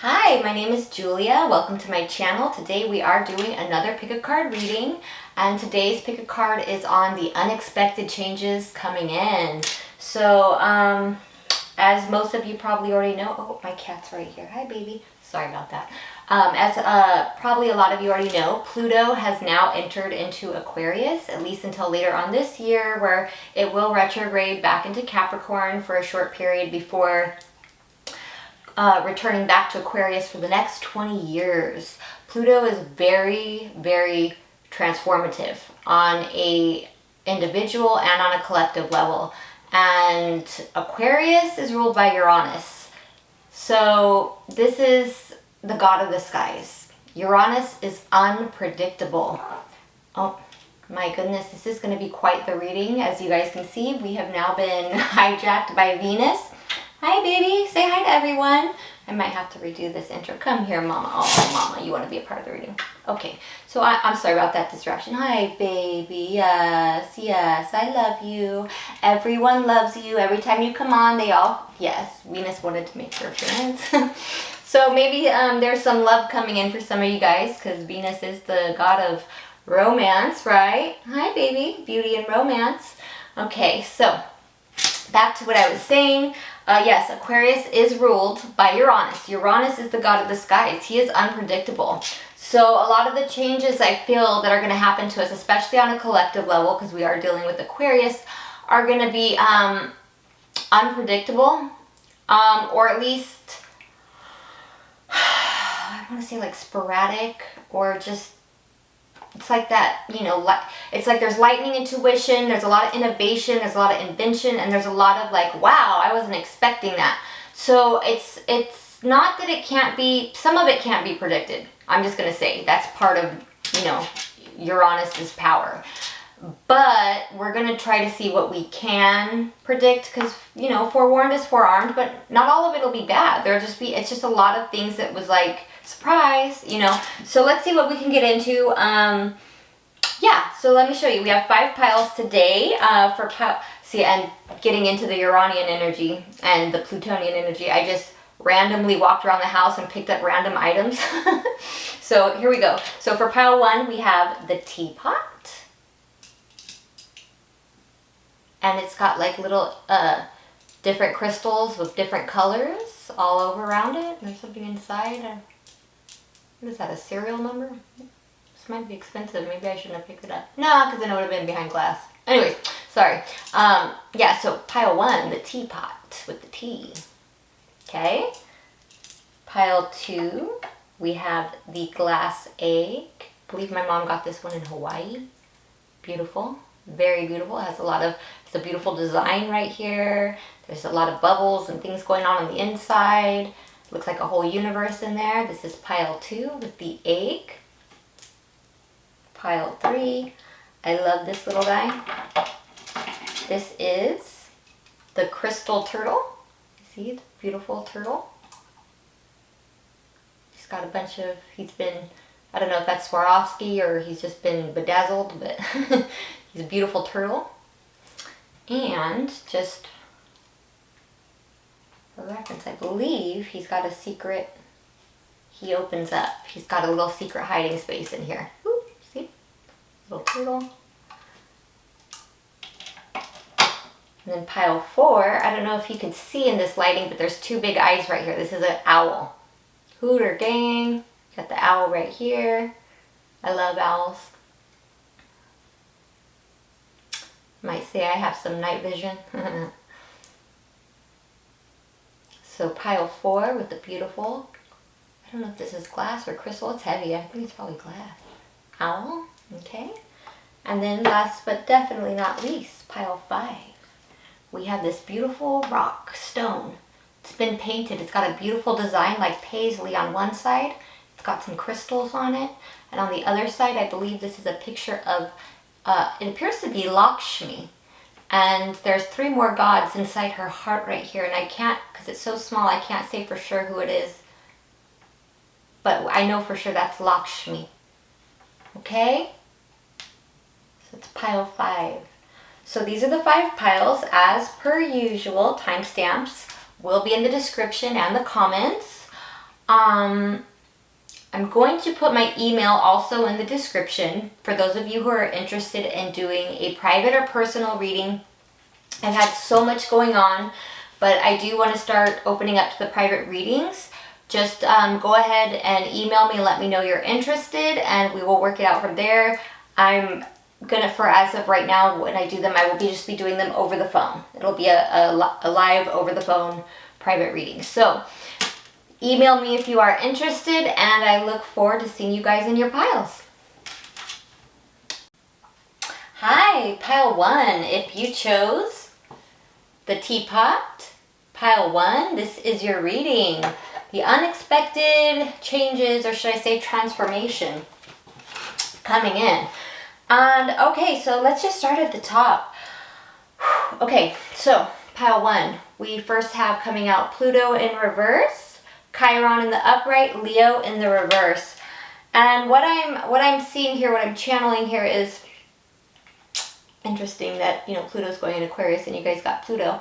Hi, my name is Julia. Welcome to my channel. Today we are doing another pick a card reading, and today's pick a card is on the unexpected changes coming in. So, as most of you probably already know, oh, my cat's right here. Hi, baby. Sorry about that. As probably a lot of you already know, Pluto has now entered into Aquarius, at least until later on this year, where it will retrograde back into Capricorn for a short period before returning back to Aquarius for the next 20 years. Pluto is very, very transformative on a individual and on a collective level. And Aquarius is ruled by Uranus. So this is the god of the skies. Uranus is unpredictable. Oh my goodness, this is going to be quite the reading. As you guys can see, we have now been hijacked by Venus. Hi, baby. Say hi to everyone. I might have to redo this intro. Come here, Mama. Oh, Mama, you want to be a part of the reading. Okay, so I'm sorry about that distraction. Hi, baby. Yes, yes, I love you. Everyone loves you. Every time you come on, they all... Yes, Venus wanted to make her appearance. So maybe there's some love coming in for some of you guys, because Venus is the god of romance, right? Hi, baby. Beauty and romance. Okay, so back to what I was saying. Yes, Aquarius is ruled by Uranus. Uranus is the god of the skies. He is unpredictable. So a lot of the changes I feel that are going to happen to us, especially on a collective level, because we are dealing with Aquarius, are going to be unpredictable, or at least, I want to say like sporadic, or just, it's like that, you know, it's like there's lightning intuition, there's a lot of innovation, there's a lot of invention, and there's a lot of like, wow, I wasn't expecting that. So it's not that it can't be, some of it can't be predicted. I'm just going to say that's part of, you know, Uranus's power. But we're going to try to see what we can predict, because, you know, forewarned is forearmed, but not all of it will be bad. There'll just be, it's just a lot of things that was like, surprise, you know. So let's see what we can get into. Yeah, so let me show you. We have 5 piles today for see, and getting into the Uranian energy and the Plutonian energy. I just randomly walked around the house and picked up random items. So here we go. So for pile 1, we have the teapot. And it's got like little different crystals with different colors all over around it. There's something inside. What is that, a serial number? This might be expensive. Maybe I shouldn't have picked it up. No, because then it would have been behind glass. Anyways, sorry. Yeah, so pile 1, the teapot with the tea. Okay. Pile 2, we have the glass egg. I believe my mom got this one in Hawaii. Beautiful. Very beautiful. It has a lot of, it's a beautiful design right here. There's a lot of bubbles and things going on the inside. Looks like a whole universe in there. This is pile 2 with the egg. Pile 3. I love this little guy. This is the crystal turtle. See the beautiful turtle? He's got a bunch of, he's been, I don't know if that's Swarovski or he's just been bedazzled, but he's a beautiful turtle. And just for reference, I believe he's got a secret, he opens up. He's got a little secret hiding space in here. Ooh, see? Little turtle. And then pile 4, I don't know if you can see in this lighting, but there's 2 big eyes right here. This is an owl. Hooter gang. Got the owl right here. I love owls. Might say I have some night vision. So pile 4 with the beautiful, I don't know if this is glass or crystal. It's heavy. I think it's probably glass. Owl. Okay. And then last but definitely not least, pile 5. We have this beautiful rock stone. It's been painted. It's got a beautiful design like paisley on one side. It's got some crystals on it. And on the other side, I believe this is a picture of, it appears to be Lakshmi. And there's 3 more gods inside her heart right here. And I can't, because it's so small, I can't say for sure who it is. But I know for sure that's Lakshmi. Okay? So it's pile 5. So these are the 5 piles as per usual. Timestamps will be in the description and the comments. I'm going to put my email also in the description for those of you who are interested in doing a private or personal reading. I've had so much going on, but I do want to start opening up to the private readings. Just go ahead and email me and let me know you're interested, and we will work it out from there. I'm gonna, for as of right now, when I do them, I will just be doing them over the phone. It'll be a live over the phone private reading. So email me if you are interested, and I look forward to seeing you guys in your piles. Hi, pile 1. If you chose the teapot, pile 1, this is your reading. The unexpected changes, or should I say transformation, coming in. And okay, so let's just start at the top. Okay, so pile 1, we first have coming out Pluto in reverse, Chiron in the upright, Leo in the reverse. And what I'm seeing here, what I'm channeling here is interesting that, you know, Pluto's going in Aquarius and you guys got Pluto.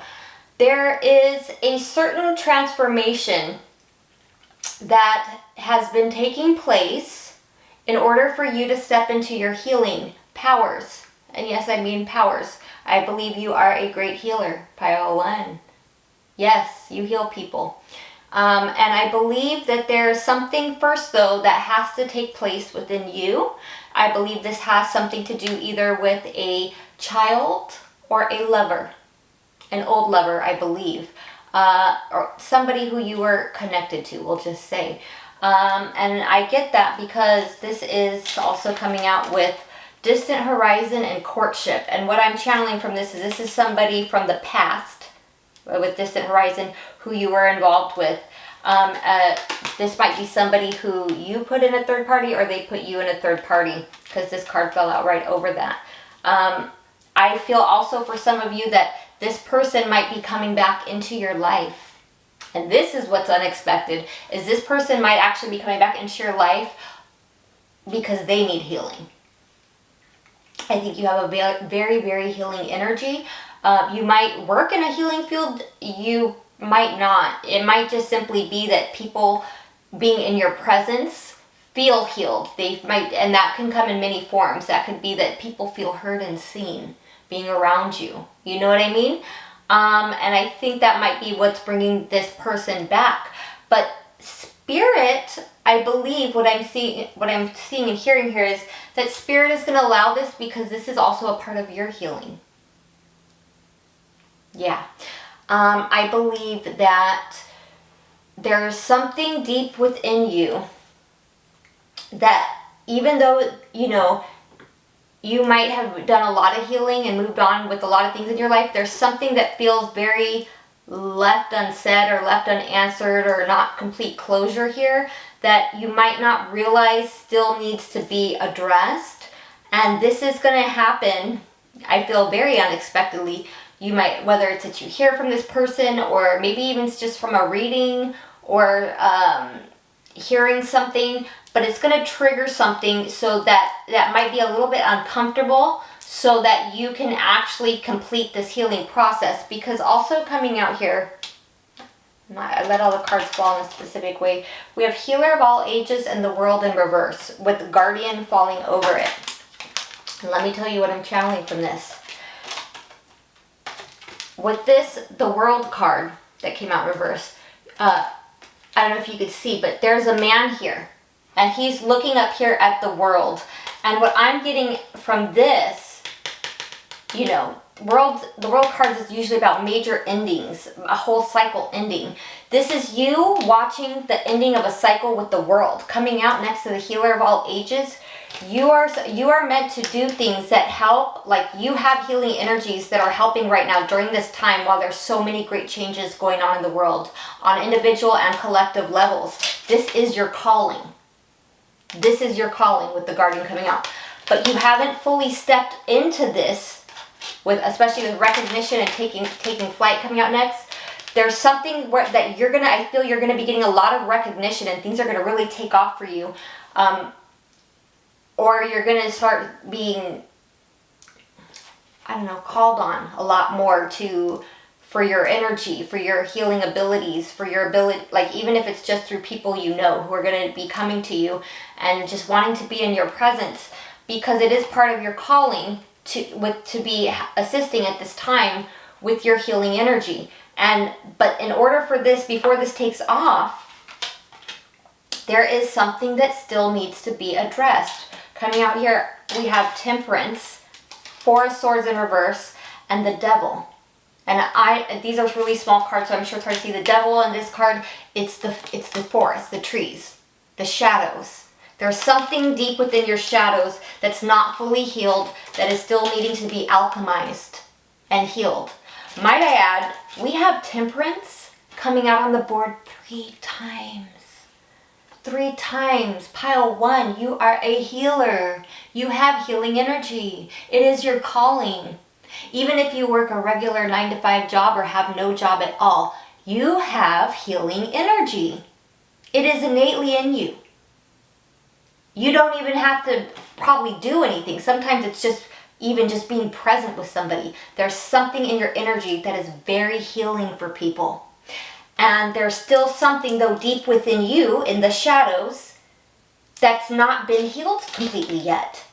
There is a certain transformation that has been taking place in order for you to step into your healing powers. And yes, I mean powers. I believe you are a great healer, pile 1. Yes, you heal people. And I believe that there's something first, though, that has to take place within you. I believe this has something to do either with a child or a lover, an old lover, I believe, or somebody who you were connected to, we'll just say. And I get that because this is also coming out with distant horizon and courtship. And what I'm channeling from this is somebody from the past with distant horizon who you were involved with. This might be somebody who you put in a third party, or they put you in a third party, because this card fell out right over that. I feel also for some of you that this person might be coming back into your life. And this is what's unexpected, is this person might actually be coming back into your life because they need healing. I think you have a very, very healing energy. You might work in a healing field, you might not. It might just simply be that people being in your presence feel healed. They might, and that can come in many forms. That could be that people feel heard and seen being around you. You know what I mean? And I think that might be what's bringing this person back. But Spirit, I believe what I'm seeing and hearing here is that Spirit is going to allow this because this is also a part of your healing. Yeah. I believe that there's something deep within you that even though, you know, you might have done a lot of healing and moved on with a lot of things in your life, there's something that feels very left unsaid or left unanswered or not complete closure here that you might not realize still needs to be addressed. And this is going to happen, I feel, very unexpectedly. You might, whether it's that you hear from this person, or maybe even it's just from a reading, or hearing something, but it's going to trigger something so that might be a little bit uncomfortable, so that you can actually complete this healing process. Because also coming out here, I let all the cards fall in a specific way. We have Healer of all ages and the World in reverse, with Guardian falling over it. And let me tell you what I'm channeling from this. With this, the World card that came out in reverse, I don't know if you could see, but there's a man here, and he's looking up here at the world. And what I'm getting from this, you know, the world cards is usually about major endings, a whole cycle ending. This is you watching the ending of a cycle with the world. Coming out next to the Healer of all ages, you are meant to do things that help. Like, you have healing energies that are helping right now during this time while there's so many great changes going on in the world on individual and collective levels. This is your calling. This is your calling with the Guardian coming out. But you haven't fully stepped into this, with especially with recognition and taking flight coming out next. There's something that I feel you're gonna be getting a lot of recognition, and things are gonna really take off for you. Or you're going to start being, I don't know, called on a lot more for for your energy, for your healing abilities, for your ability, like even if it's just through people you know who are going to be coming to you and just wanting to be in your presence, because it is part of your calling to be assisting at this time with your healing energy. But in order for this, before this takes off, there is something that still needs to be addressed. Coming out here, we have Temperance, Four of Swords in reverse, and the Devil. And these are really small cards, so I'm sure it's hard to see. The Devil in this card, it's the forest, the trees, the shadows. There's something deep within your shadows that's not fully healed, that is still needing to be alchemized and healed. Might I add, we have Temperance coming out on the board 3 times. 3 times. Pile 1, you are a healer. You have healing energy. It is your calling. Even if you work a regular 9-to-5 job or have no job at all, you have healing energy. It is innately in you. You don't even have to probably do anything. Sometimes it's just even just being present with somebody. There's something in your energy that is very healing for people. And there's still something, though, deep within you in the shadows that's not been healed completely yet.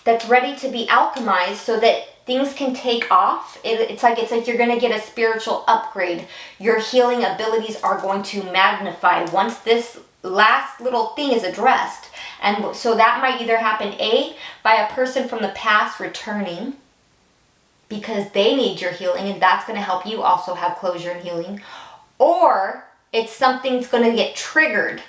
That's ready to be alchemized so that things can take off. It's like you're going to get a spiritual upgrade. Your healing abilities are going to magnify once this last little thing is addressed. And so that might either happen, A, by a person from the past returning because they need your healing, and that's going to help you also have closure and healing. Or it's something's going to get triggered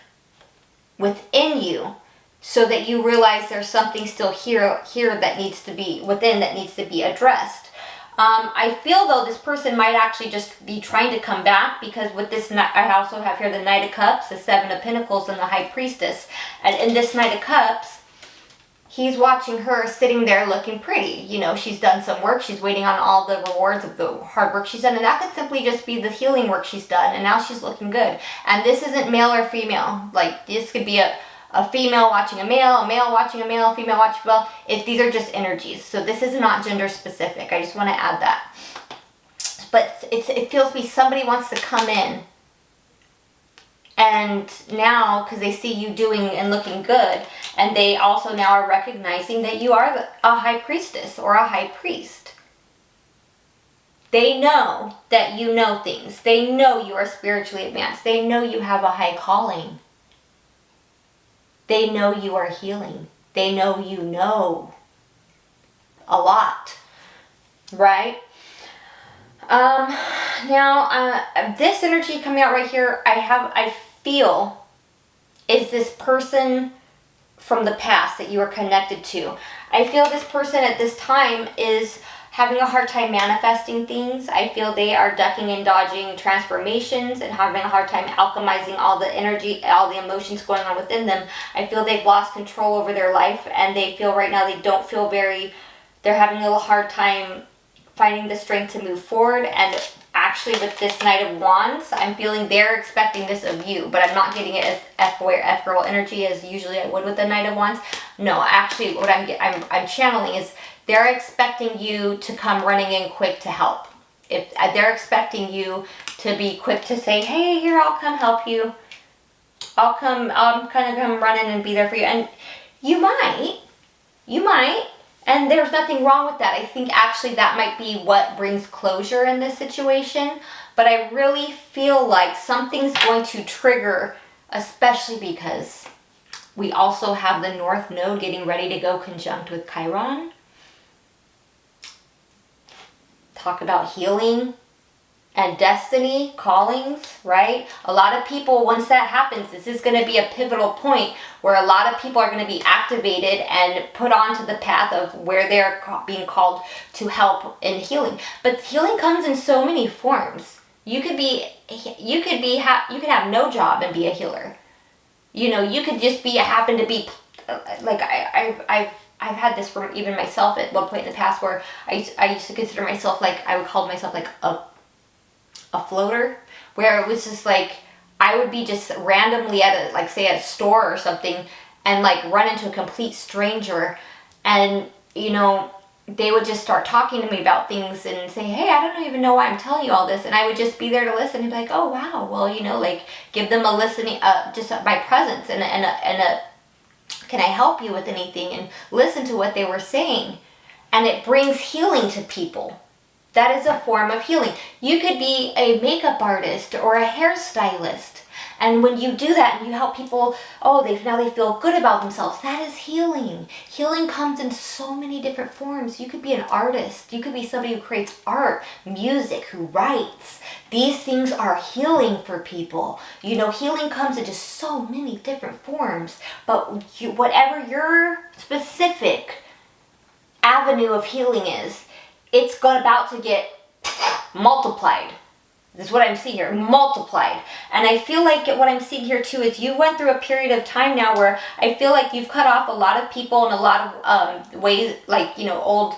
within you so that you realize there's something still here that needs to be within, that needs to be addressed. I feel, though, this person might actually just be trying to come back, because with this, I also have here the Knight of Cups, the Seven of Pentacles, and the High Priestess. And in this Knight of Cups, he's watching her sitting there looking pretty. You know, she's done some work. She's waiting on all the rewards of the hard work she's done. And that could simply just be the healing work she's done. And now she's looking good. And this isn't male or female. Like, this could be a female watching a male watching a male, female watching a male. These are just energies. So this is not gender specific. I just want to add that. But it feels to me somebody wants to come in. And now, because they see you doing and looking good, and they also now are recognizing that you are a high priestess or a high priest. They know that you know things. They know you are spiritually advanced. They know you have a high calling. They know you are healing. They know you know a lot, right? Now, this energy coming out right here, I feel is this person from the past that you are connected to. I feel this person at this time is having a hard time manifesting things. I feel they are ducking and dodging transformations and having a hard time alchemizing all the energy, all the emotions going on within them. I feel they've lost control over their life, and they feel right now they don't feel they're having a little hard time finding the strength to move forward. And actually with this Knight of Wands, I'm feeling they're expecting this of you, but I'm not getting it as F-boy or F-girl energy as usually I would with the Knight of Wands. No, actually what I'm channeling is they're expecting you to come running in quick to help. If they're expecting you to be quick to say, hey, here, I'll come help you. I'm kind of come running and be there for you. And you might, and there's nothing wrong with that. I think actually that might be what brings closure in this situation. But I really feel like something's going to trigger, especially because we also have the North Node getting ready to go conjunct with Chiron. Talk about healing and destiny, callings, right? A lot of people, once that happens, this is going to be a pivotal point where a lot of people are going to be activated and put onto the path of where they're being called to help in healing. But healing comes in so many forms. You could have no job and be a healer. You know, you could just happen to be like I've had this from even myself at one point in the past where I used to consider myself I would call myself like a floater, where it was just like I would be just randomly at a store or something and run into a complete stranger, and they would just start talking to me about things and say, hey, I don't even know why I'm telling you all this. And I would just be there to listen and be like, oh, wow. Well, you know, like give them a listening, just my presence and can I help you with anything, and listen to what they were saying. And it brings healing to people. That is a form of healing. You could be a makeup artist or a hairstylist. And when you do that and you help people, now they feel good about themselves. That is healing. Healing comes in so many different forms. You could be an artist. You could be somebody who creates art, music, who writes. These things are healing for people. You know, healing comes in just so many different forms. But whatever your specific avenue of healing is, it's about to get multiplied. This is what I'm seeing here, multiplied. And I feel like what I'm seeing here too is you went through a period of time now where I feel like you've cut off a lot of people in a lot of ways, like, old,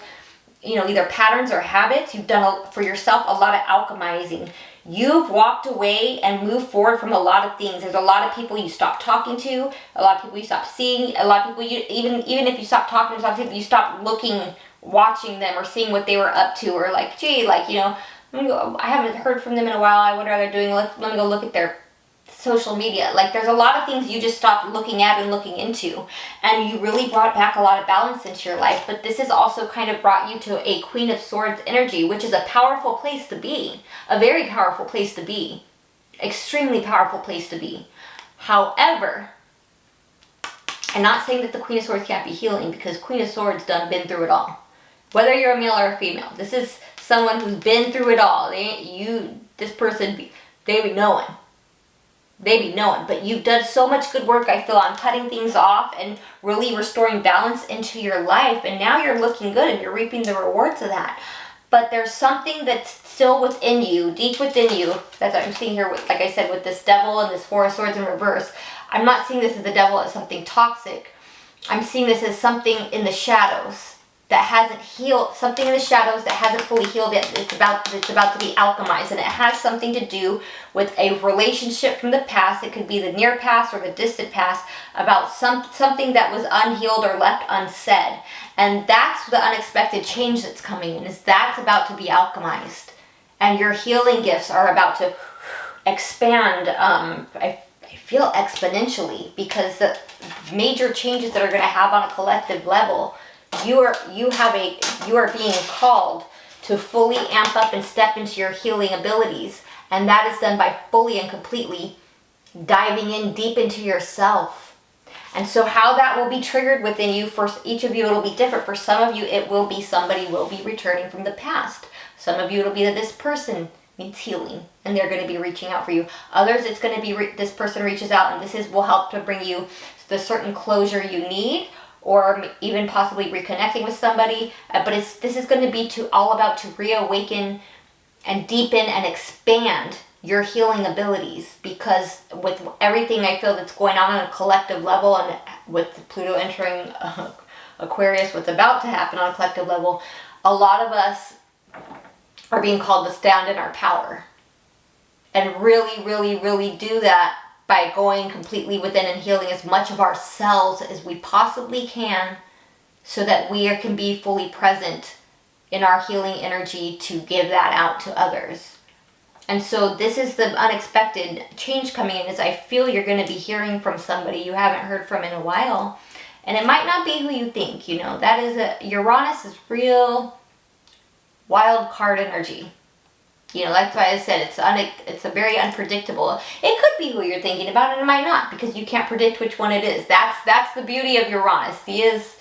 either patterns or habits. You've done for yourself a lot of alchemizing. You've walked away and moved forward from a lot of things. There's a lot of people you stopped talking to, a lot of people you stopped seeing, a lot of people even if you stopped talking to some people, you stopped looking, watching them or seeing what they were up to, or like, gee, like, I haven't heard from them in a while. I wonder how they're doing. Let me go look at their social media. Like, there's a lot of things you just stopped looking at and looking into, and you really brought back a lot of balance into your life. But this has also kind of brought you to a Queen of Swords energy, which is a powerful place to be, a very powerful place to be, extremely powerful place to be. However, I'm not saying that the Queen of Swords can't be healing, because Queen of Swords been through it all. Whether you're a male or a female, this is someone who's been through it all. This person, they be knowing. They be knowing. But you've done so much good work, I feel, on cutting things off and really restoring balance into your life. And now you're looking good and you're reaping the rewards of that. But there's something that's still within you, deep within you. That's what I'm seeing here, like I said, with this devil and this Four of Swords in reverse. I'm not seeing this as the devil as something toxic. I'm seeing this as something in the shadows that hasn't healed, something in the shadows that hasn't fully healed yet. It's about to be alchemized, and it has something to do with a relationship from the past. It could be the near past or the distant past, about something that was unhealed or left unsaid. And that's the unexpected change that's coming in, is that's about to be alchemized. And your healing gifts are about to expand, I feel exponentially, because the major changes that are going to have on a collective level, you are being called to fully amp up and step into your healing abilities. And that is done by fully and completely diving in deep into yourself. And so how that will be triggered within you, for each of you, it'll be different. For some of you, it will be somebody will be returning from the past. Some of you, it'll be that this person needs healing and they're going to be reaching out for you. Others, it's going to be this person reaches out, and will help to bring you the certain closure you need, or even possibly reconnecting with somebody. But this is going to be all about to reawaken and deepen and expand your healing abilities, because with everything I feel that's going on a collective level, and with Pluto entering Aquarius, what's about to happen on a collective level, a lot of us are being called to stand in our power and really, really, really do that by going completely within and healing as much of ourselves as we possibly can, so that we can be fully present in our healing energy to give that out to others. And so this is the unexpected change coming in, is I feel you're going to be hearing from somebody you haven't heard from in a while. And it might not be who you think, that is Uranus is real wild card energy. That's why I said it's a very unpredictable. It could be who you're thinking about, and it might not, because you can't predict which one it is. That's the beauty of Uranus. He is,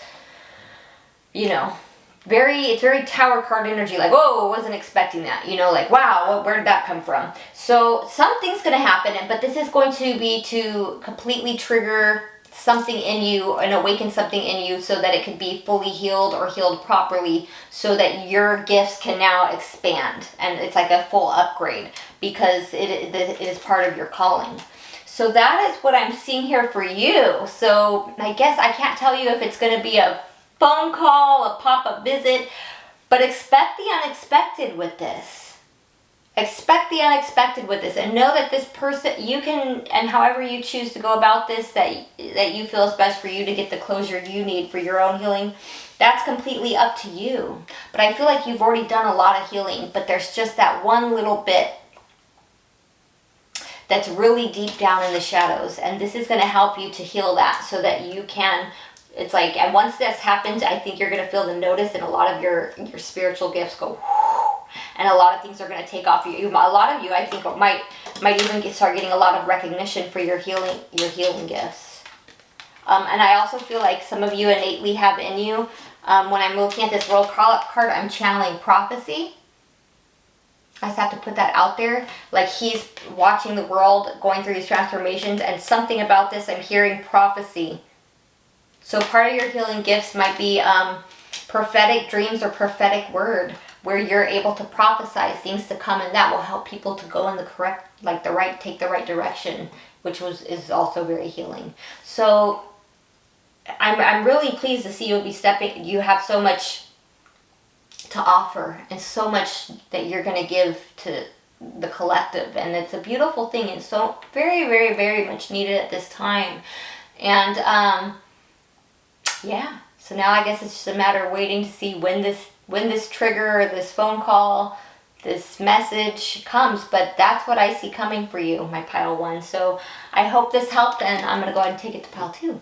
it's very tower card energy. Like, whoa, I wasn't expecting that. Like, wow, where did that come from? So something's going to happen, but this is going to be to completely trigger something in you and awaken something in you, so that it can be fully healed or healed properly, so that your gifts can now expand, and it's like a full upgrade, because it is part of your calling. So that is what I'm seeing here for you. So I guess I can't tell you if it's going to be a phone call, a pop-up visit, but expect the unexpected with this. Expect the unexpected with this, and know that this person, you can, and however you choose to go about this, that you feel is best for you to get the closure you need for your own healing, That's completely up to you. But I feel like you've already done a lot of healing, but there's just that one little bit that's really deep down in the shadows. And this is going to help you to heal that so that you can, it's like, and once this happens, I think you're going to feel the notice, and a lot of your spiritual gifts go whoo, and a lot of things are going to take off you. A lot of you, I think, might even start getting a lot of recognition for your healing gifts. And I also feel like some of you innately have in you, when I'm looking at this World card, I'm channeling prophecy. I just have to put that out there. Like, he's watching the world going through these transformations, and something about this, I'm hearing prophecy. So part of your healing gifts might be prophetic dreams or prophetic word, where you're able to prophesy things to come, and that will help people to go in the correct, like take the right direction, which is also very healing. So I'm really pleased to see you have so much to offer and so much that you're going to give to the collective, and it's a beautiful thing, and so very, very, very much needed at this time. And yeah, so now I guess it's just a matter of waiting to see when this trigger, or this phone call, this message comes. But that's what I see coming for you, my pile 1. So I hope this helped, and I'm going to go ahead and take it to pile 2.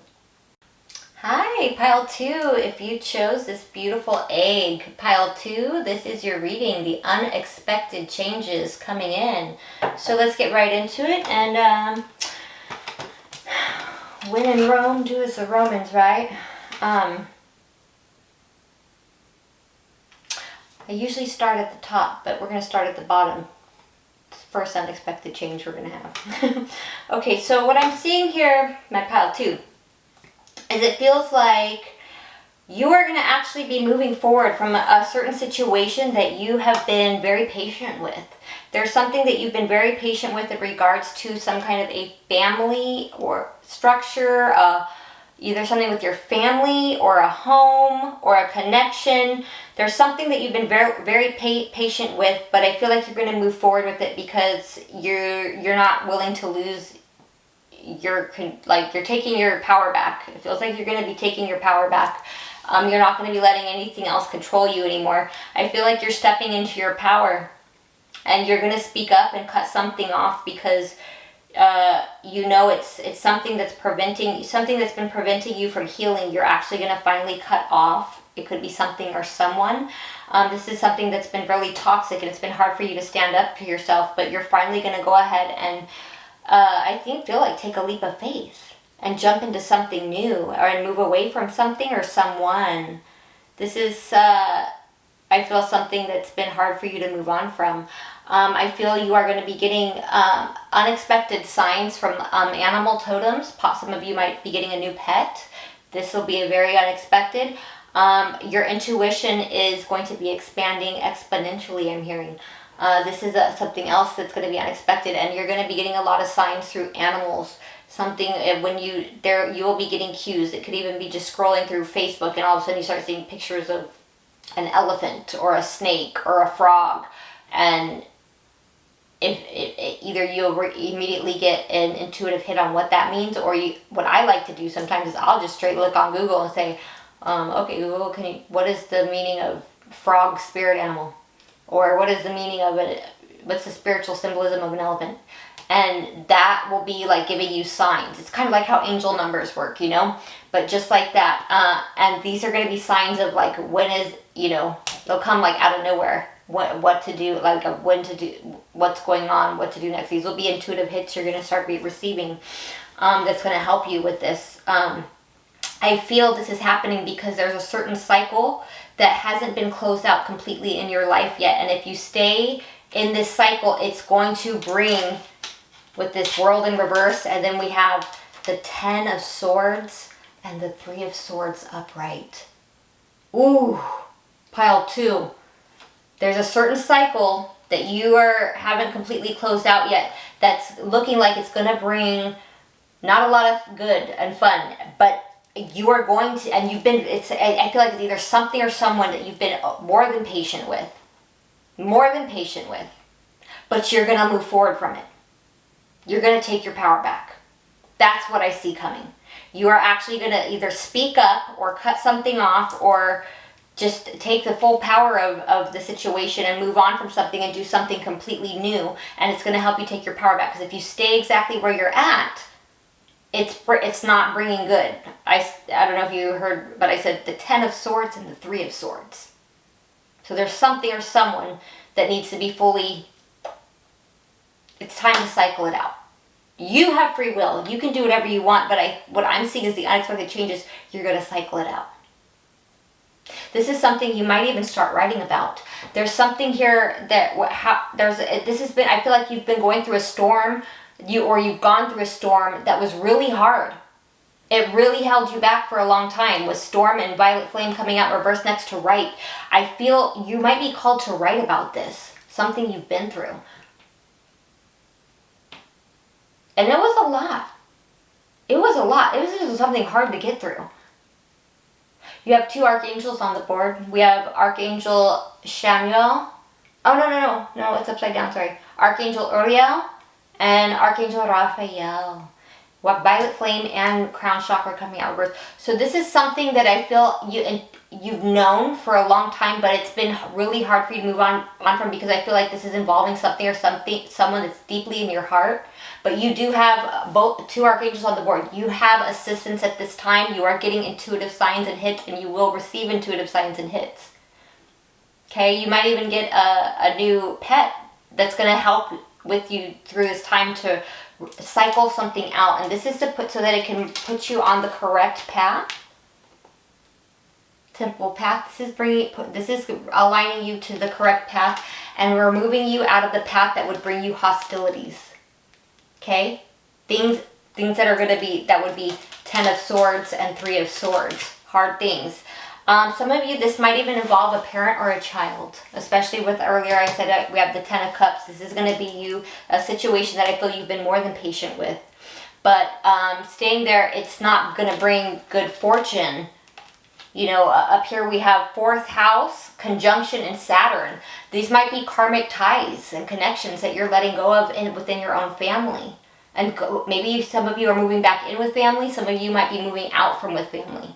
Hi, pile 2. If you chose this beautiful egg, pile 2, this is your reading, the unexpected changes coming in. So let's get right into it. And when in Rome, do as the Romans, right? I usually start at the top, but we're going to start at the bottom. It's the first unexpected change we're going to have. Okay, so what I'm seeing here, my pile 2, is it feels like you are going to actually be moving forward from a certain situation that you have been very patient with. There's something that you've been very patient with in regards to some kind of a family or structure, either something with your family or a home or a connection. There's something that you've been very, very patient with, but I feel like you're going to move forward with it because you're not willing to lose you're taking your power back. It feels like you're going to be taking your power back. You're not going to be letting anything else control you anymore. I feel like you're stepping into your power, and you're going to speak up and cut something off because it's something that's been preventing you from healing. You're actually going to finally cut off. It could be something or someone. This is something that's been really toxic, and it's been hard for you to stand up for yourself, but you're finally going to go ahead and feel like take a leap of faith and jump into something new, and move away from something or someone. This is, I feel, something that's been hard for you to move on from. I feel you are going to be getting unexpected signs from animal totems. Some of you might be getting a new pet. This will be a very unexpected. Your intuition is going to be expanding exponentially, I'm hearing. This is something else that's going to be unexpected, and you're going to be getting a lot of signs through animals. Something when you will be getting cues. It could even be just scrolling through Facebook, and all of a sudden you start seeing pictures of an elephant or a snake or a frog, and either you'll immediately get an intuitive hit on what that means, or what I like to do sometimes is I'll just straight look on Google and say, okay, Google, what is the meaning of frog spirit animal? Or what is the meaning of it? What's the spiritual symbolism of an elephant? And that will be like giving you signs. It's kind of like how angel numbers work, but just like that. And these are going to be signs of like when is, they'll come like out of nowhere. What to do, like when to do, what's going on, what to do next. These will be intuitive hits you're going to start receiving. That's going to help you with this. I feel this is happening because there's a certain cycle that hasn't been closed out completely in your life yet. And if you stay in this cycle, it's going to bring, with this world in reverse, and then we have the 10 of Swords and the 3 of Swords upright. Ooh, pile 2. There's a certain cycle that you haven't completely closed out yet that's looking like it's going to bring not a lot of good and fun, but you are going to, and I feel like it's either something or someone that you've been more than patient with, but you're going to move forward from it. You're going to take your power back. That's what I see coming. You are actually going to either speak up or cut something off or just take the full power of the situation and move on from something and do something completely new. And it's going to help you take your power back. Because if you stay exactly where you're at, it's not bringing good. I don't know if you heard, but I said the 10 of Swords and the 3 of Swords. So there's something or someone that needs to be fully, it's time to cycle it out. You have free will. You can do whatever you want, but what I'm seeing is the unexpected changes. You're going to cycle it out. This is something you might even start writing about. There's something here that I feel like you've been going through a storm, you've gone through a storm that was really hard. It really held you back for a long time with Storm and Violet Flame coming out reverse next to Right. I feel you might be called to write about this, something you've been through. And it was a lot. It was a lot. It was just something hard to get through. You have 2 archangels on the board. We have Archangel Samuel. Oh, no, it's upside down, sorry. Archangel Uriel and Archangel Raphael. Violet Flame and Crown Chakra coming out reverse. So this is something that I feel you've known for a long time, but it's been really hard for you to move on from, because I feel like this is involving something or someone that's deeply in your heart. But you do have both 2 archangels on the board. You have assistance at this time. You are getting intuitive signs and hits, and you will receive intuitive signs and hits. Okay, you might even get a new pet that's going to help with you through this time to cycle something out. And this is to put so that it can put you on the correct path. Temple path. This is aligning you to the correct path and removing you out of the path that would bring you hostilities. Okay, things that are going to be, that would be 10 of Swords and 3 of Swords, hard things. Some of you, this might even involve a parent or a child, especially with earlier I said we have the 10 of Cups. This is going to be a situation that I feel you've been more than patient with. But staying there, it's not going to bring good fortune. You know, up here we have 4th house, conjunction, and Saturn. These might be karmic ties and connections that you're letting go of within your own family. And maybe some of you are moving back in with family. Some of you might be moving out from with family.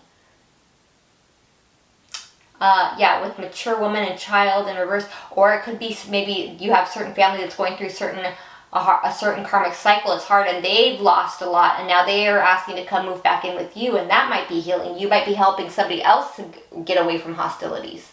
With mature woman and child in reverse. Or it could be maybe you have certain family that's going through a certain karmic cycle. It's hard and they've lost a lot, and now they are asking to come move back in with you, and that might be healing. You might be helping somebody else to get away from hostilities.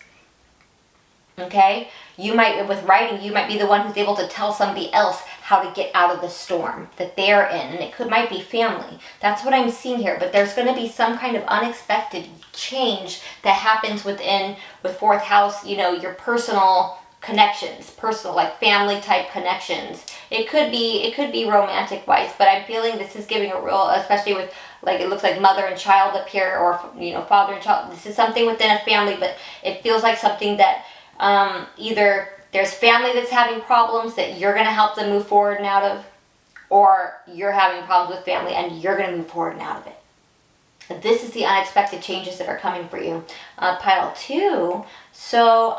Okay? You might, with writing, you might be the one who's able to tell somebody else how to get out of the storm that they're in, and it might be family. That's what I'm seeing here, but there's going to be some kind of unexpected change that happens with 4th house, you know, your personal connections, like family type connections. It could be romantic wise, but I'm feeling this is giving a real, especially with, like, it looks like mother and child up here, or, you know, father and child. This is something within a family, but it feels like something that either there's family that's having problems that you're going to help them move forward and out of, or you're having problems with family and you're going to move forward and out of it. This is the unexpected changes that are coming for you. Pile 2. So,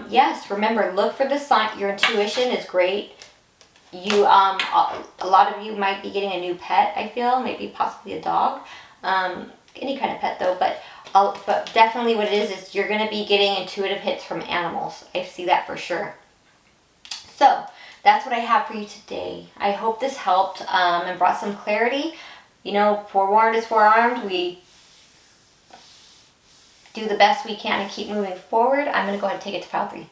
yes, remember, look for the sign. Your intuition is great. You, a lot of you might be getting a new pet, I feel. Maybe possibly a dog. Any kind of pet, though. But definitely what it is you're going to be getting intuitive hits from animals. I see that for sure. So, that's what I have for you today. I hope this helped and brought some clarity. You know, forewarned is forearmed. We do the best we can and keep moving forward. I'm going to go ahead and take it to pile 3.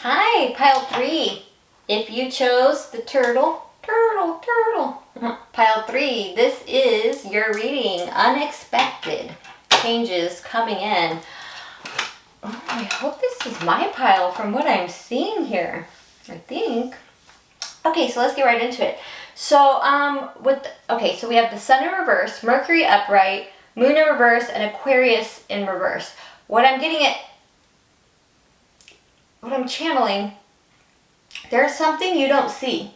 Hi, pile 3. If you chose the turtle. Pile 3, this is your reading. Unexpected changes coming in. Oh, I hope this is my pile from what I'm seeing here. I think. Okay, so let's get right into it. So, so we have the Sun in reverse, Mercury upright, Moon in reverse, and Aquarius in reverse. What I'm channeling, there's something you don't see.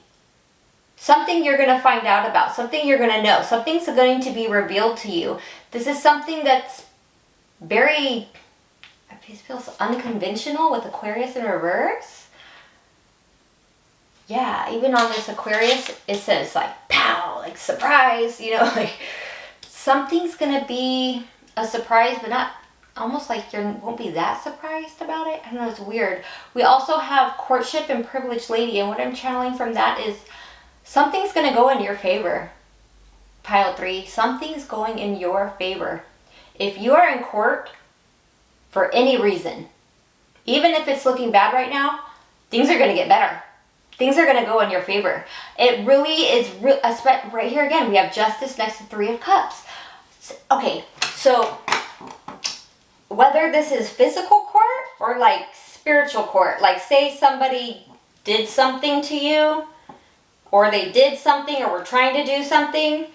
Something you're going to find out about. Something you're going to know. Something's going to be revealed to you. This is something that's very, it feels unconventional with Aquarius in reverse. Yeah, even on this Aquarius, it says like, pow, like surprise, you know, like something's gonna be a surprise, but not almost like you won't be that surprised about it. I don't know, it's weird. We also have courtship and privileged lady, and what I'm channeling from that is something's gonna go in your favor. Pile 3, something's going in your favor. If you are in court for any reason, even if it's looking bad right now, things are gonna get better. Things are going to go in your favor. It really is, right here again, we have justice next to 3 of cups. Okay, so whether this is physical court or like spiritual court, like say somebody did something to you, or they did something, or were trying to do something,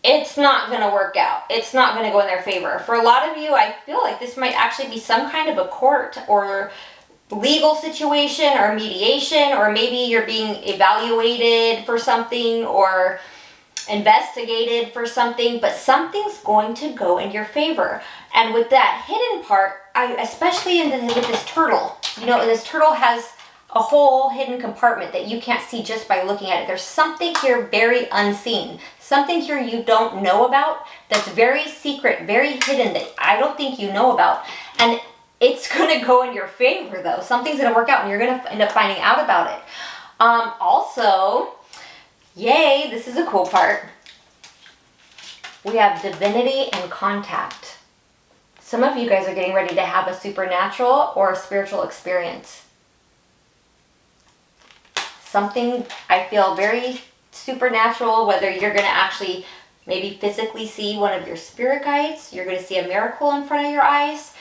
it's not going to work out. It's not going to go in their favor. For a lot of you, I feel like this might actually be some kind of a court or legal situation or mediation, or maybe you're being evaluated for something or investigated for something, but something's going to go in your favor. And with that hidden part, especially with this turtle, you know, this turtle has a whole hidden compartment that you can't see just by looking at it. There's something here very unseen, something here you don't know about, that's very secret, very hidden, that I don't think you know about. And it's going to go in your favor, though. Something's going to work out, and you're going to end up finding out about it. Also, yay, this is a cool part. We have divinity and contact. Some of you guys are getting ready to have a supernatural or a spiritual experience. Something, I feel, very supernatural, whether you're going to actually maybe physically see one of your spirit guides, you're going to see a miracle in front of your eyes.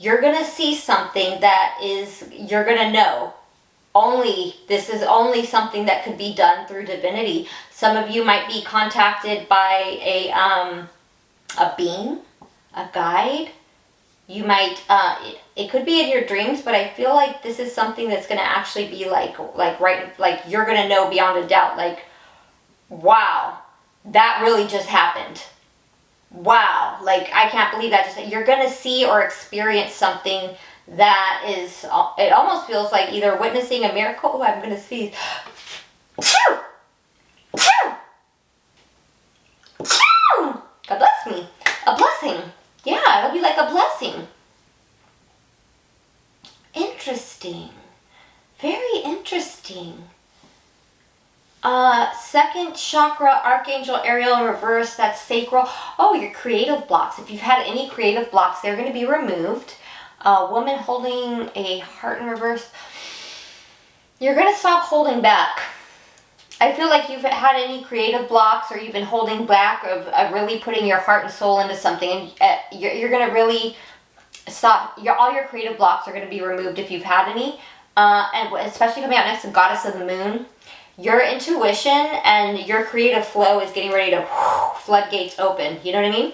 You're going to see something that is, you're going to know, this is only something that could be done through divinity. Some of you might be contacted by a being, a guide. You might, it could be in your dreams, but I feel like this is something that's going to actually be like you're going to know beyond a doubt, like, wow, that really just happened. Wow, like, I can't believe that you're going to see or experience something that is, it almost feels like either witnessing a miracle. Oh, I'm going to sneeze. God bless me. A blessing. Yeah, it'll be like a blessing. Interesting. Very interesting. Second chakra, Archangel Ariel in reverse, that's sacral. Oh, your creative blocks. If you've had any creative blocks, they're going to be removed. Woman holding a heart in reverse. You're going to stop holding back. I feel like you've had any creative blocks, or you've been holding back of really putting your heart and soul into something. And you're going to really stop. All your creative blocks are going to be removed if you've had any. And especially coming out next to Goddess of the Moon. Your intuition and your creative flow is getting ready to floodgates open. You know what I mean?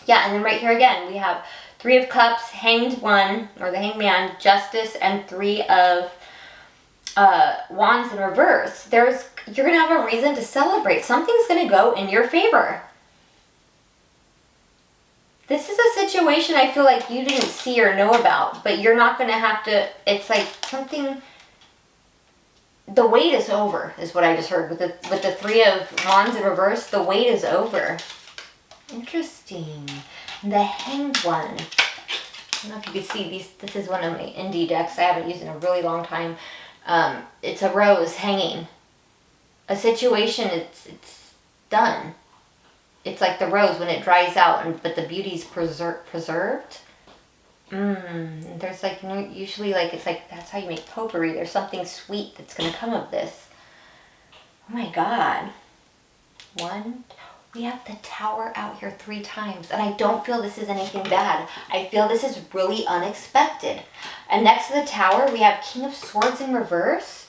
Yeah, and then right here again, we have 3 of Cups, Hanged One, or the Hanged Man, Justice, and 3 of Wands in reverse. You're going to have a reason to celebrate. Something's going to go in your favor. This is a situation I feel like you didn't see or know about, but you're not going to have to, it's like something, the wait is over, is what I just heard. With the 3 of Wands in reverse, the wait is over. Interesting. The Hanged One. I don't know if you can see, this is one of my indie decks I haven't used in a really long time. It's a rose hanging. A situation, it's done. It's like the rose when it dries out, but the beauty's preserved. There's like, usually like, it's like, that's how you make potpourri. There's something sweet that's going to come of this. Oh my God. We have the Tower out here 3 times, and I don't feel this is anything bad. I feel this is really unexpected. And next to the Tower, we have King of Swords in reverse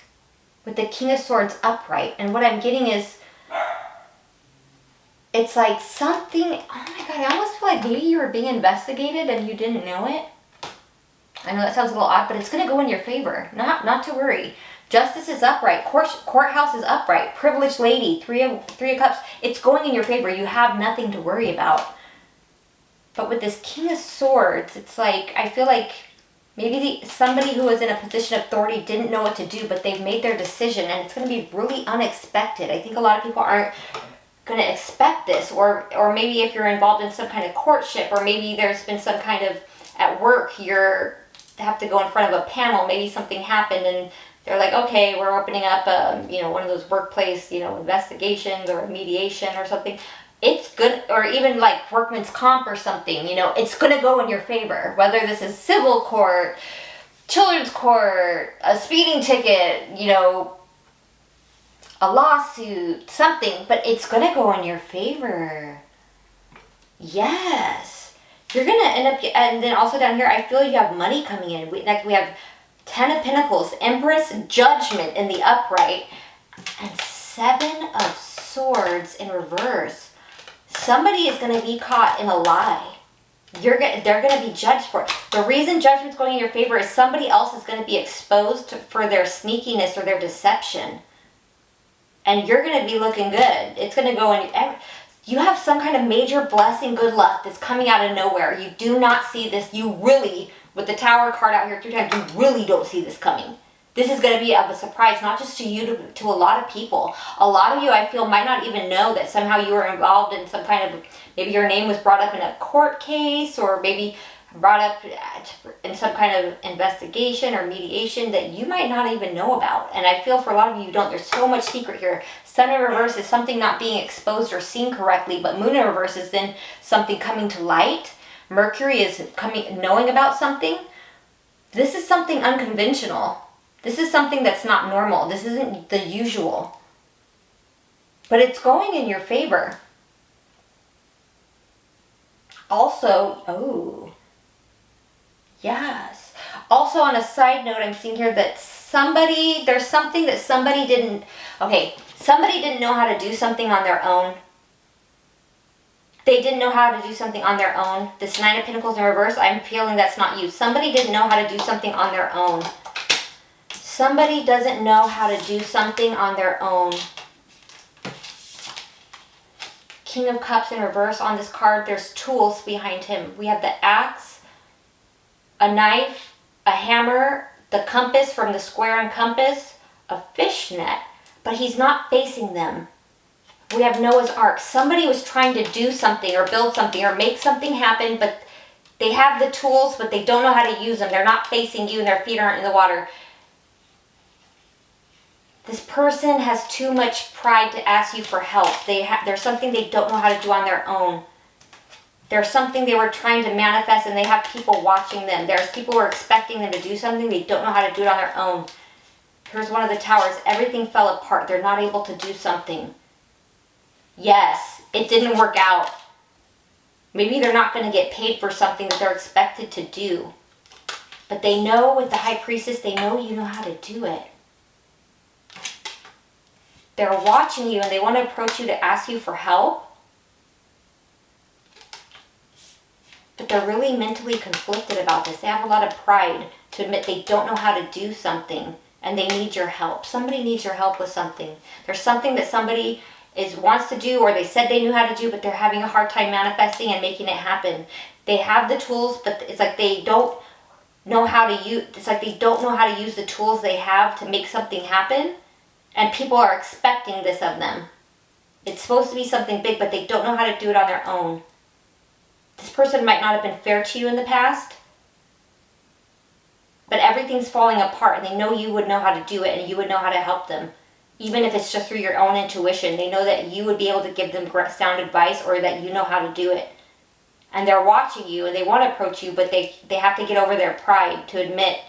with the King of Swords upright. And what I'm getting is, it's like something, oh my God, I almost feel like maybe you were being investigated and you didn't know it. I know that sounds a little odd, but it's going to go in your favor. Not to worry. Justice is upright. Courthouse is upright. Privileged lady. 3 of Cups. It's going in your favor. You have nothing to worry about. But with this King of Swords, it's like, I feel like Maybe somebody who is in a position of authority didn't know what to do, but they've made their decision, and it's going to be really unexpected. I think a lot of people aren't going to expect this, or maybe if you're involved in some kind of courtship, or maybe there's been some kind of, at work, have to go in front of a panel, maybe something happened, and they're like, okay, we're opening up, one of those workplace, investigations or mediation or something. It's good, or even like workman's comp or something, it's going to go in your favor. Whether this is civil court, children's court, a speeding ticket, a lawsuit, something, but it's going to go in your favor. Yes. You're going to end up, and then also down here, I feel you have money coming in. Next we have 10 of Pentacles, Empress, Judgment in the upright, and 7 of Swords in reverse. Somebody is going to be caught in a lie. They're going to be judged for it. The reason Judgment's going in your favor is somebody else is going to be exposed for their sneakiness or their deception. And you're going to be looking good. It's going to go in. You have some kind of major blessing, good luck that's coming out of nowhere. You do not see this. You really, with the Tower card out here 3 times, you really don't see this coming. This is going to be of a surprise, not just to you, to a lot of people. A lot of you, I feel, might not even know that somehow you were involved in some kind of, maybe your name was brought up in a court case, or maybe brought up in some kind of investigation or mediation that you might not even know about. And I feel for a lot of you don't. There's so much secret here. Sun in reverse is something not being exposed or seen correctly, but Moon in reverse is then something coming to light. Mercury is knowing about something. This is something unconventional. This is something that's not normal. This isn't the usual. But it's going in your favor. Also, yes. Also, on a side note, I'm seeing here that there's something that somebody didn't know how to do something on their own. They didn't know how to do something on their own. This 9 of Pentacles in reverse, I'm feeling that's not you. Somebody didn't know how to do something on their own. Somebody doesn't know how to do something on their own. King of Cups in reverse on this card. There's tools behind him. We have the axe, a knife, a hammer, the compass from the square and compass, a fishnet, but he's not facing them. We have Noah's Ark. Somebody was trying to do something or build something or make something happen, but they have the tools, but they don't know how to use them. They're not facing you and their feet aren't in the water. This person has too much pride to ask you for help. There's something they don't know how to do on their own. There's something they were trying to manifest and they have people watching them. There's people who are expecting them to do something. They don't know how to do it on their own. Here's one of the towers. Everything fell apart. They're not able to do something. Yes, it didn't work out. Maybe they're not going to get paid for something that they're expected to do. But they know with the High Priestess, they know you know how to do it. They're watching you and they want to approach you to ask you for help. But they're really mentally conflicted about this. They have a lot of pride to admit they don't know how to do something and they need your help. Somebody needs your help with something. There's something that somebody wants to do or they said they knew how to do, but they're having a hard time manifesting and making it happen. They have the tools, but it's like they don't know how to use, it's like they don't know how to use the tools they have to make something happen. And people are expecting this of them. It's supposed to be something big, but they don't know how to do it on their own. This person might not have been fair to you in the past, but everything's falling apart and they know you would know how to do it and you would know how to help them. Even if it's just through your own intuition, they know that you would be able to give them sound advice or that you know how to do it. And they're watching you and they want to approach you, but they have to get over their pride to admit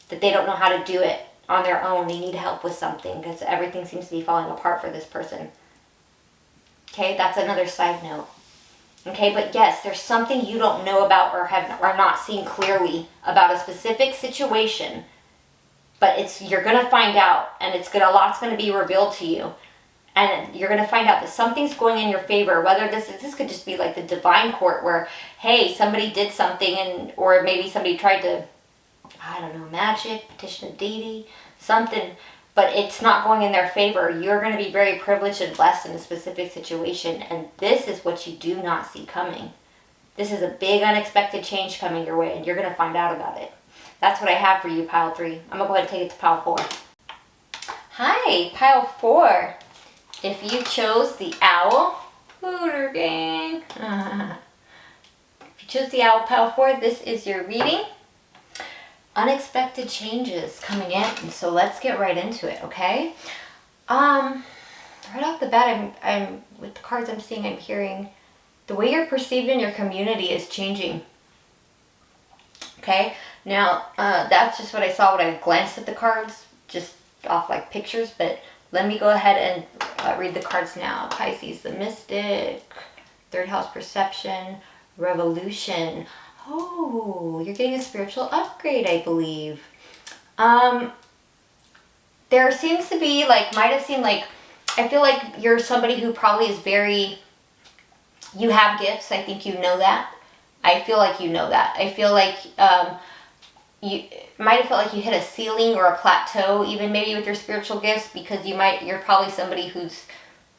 that they don't know how to do it on their own. They need help with something because everything seems to be falling apart for this person. Okay, that's another side note. Okay, but yes, there's something you don't know about or are not seeing clearly about a specific situation, but you're gonna find out, and a lot's gonna be revealed to you, and you're gonna find out that something's going in your favor. Whether this could just be like the divine court, where hey, somebody did something, or maybe somebody tried to, I don't know, magic, petition a deity, something, but it's not going in their favor. You're going to be very privileged and blessed in a specific situation, and this is what you do not see coming. This is a big unexpected change coming your way, and you're going to find out about it. That's what I have for you, pile 3. I'm going to go ahead and take it to pile 4. Hi, pile 4. If you chose the owl, Hooter gang. If you chose the owl, pile 4, this is your reading. Unexpected changes coming in. So let's get right into it, okay? Right off the bat, I'm with the cards I'm seeing, I'm hearing the way you're perceived in your community is changing. Okay, now that's just what I saw when I glanced at the cards, just off like pictures, but let me go ahead and read the cards now. Pisces, the Mystic, 3rd house perception, revolution. Oh, you're getting a spiritual upgrade, I believe. There seems to be like, might have seemed like, I feel like you're somebody who probably is very, you have gifts. I think you know that. I feel like you know that. I feel like you might have felt like you hit a ceiling or a plateau, even maybe with your spiritual gifts, because you're probably somebody who's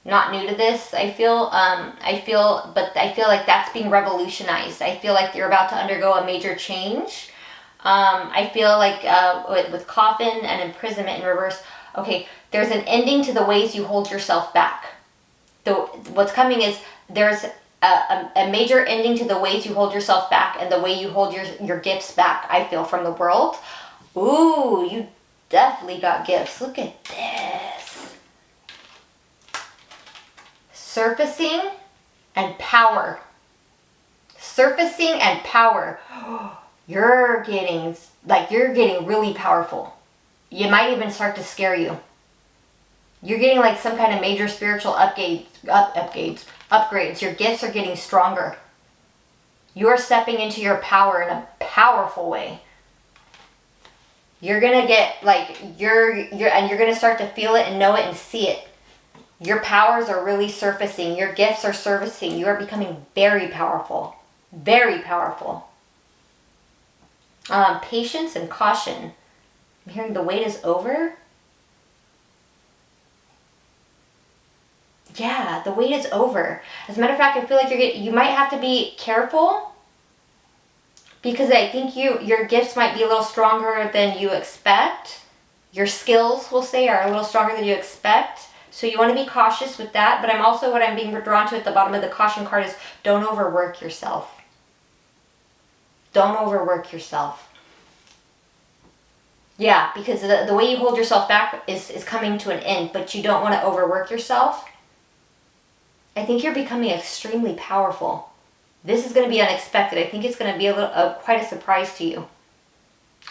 not new to this. I feel like that's being revolutionized. I feel like you're about to undergo a major change. I feel like with coffin and imprisonment in reverse, okay, there's an ending to the ways you hold yourself back. What's coming is there's a major ending to the ways you hold yourself back and the way you hold your gifts back, I feel, from the world. Ooh, you definitely got gifts. Look at this. Surfacing and power. Surfacing and power. You're getting really powerful. You might even start to scare you. You're getting like some kind of major spiritual upgrades. Your gifts are getting stronger. You're stepping into your power in a powerful way. You're gonna get like you're gonna start to feel it and know it and see it. Your powers are really surfacing. Your gifts are surfacing. You are becoming very powerful. Very powerful. Patience and caution. I'm hearing the wait is over. Yeah, the wait is over. As a matter of fact, I feel like you might have to be careful, because I think your gifts might be a little stronger than you expect. Your skills, we'll say, are a little stronger than you expect. So you want to be cautious with that. But what I'm being drawn to at the bottom of the caution card is don't overwork yourself. Don't overwork yourself. Yeah, because the way you hold yourself back is coming to an end, but you don't want to overwork yourself. I think you're becoming extremely powerful. This is going to be unexpected. I think it's going to be quite a surprise to you.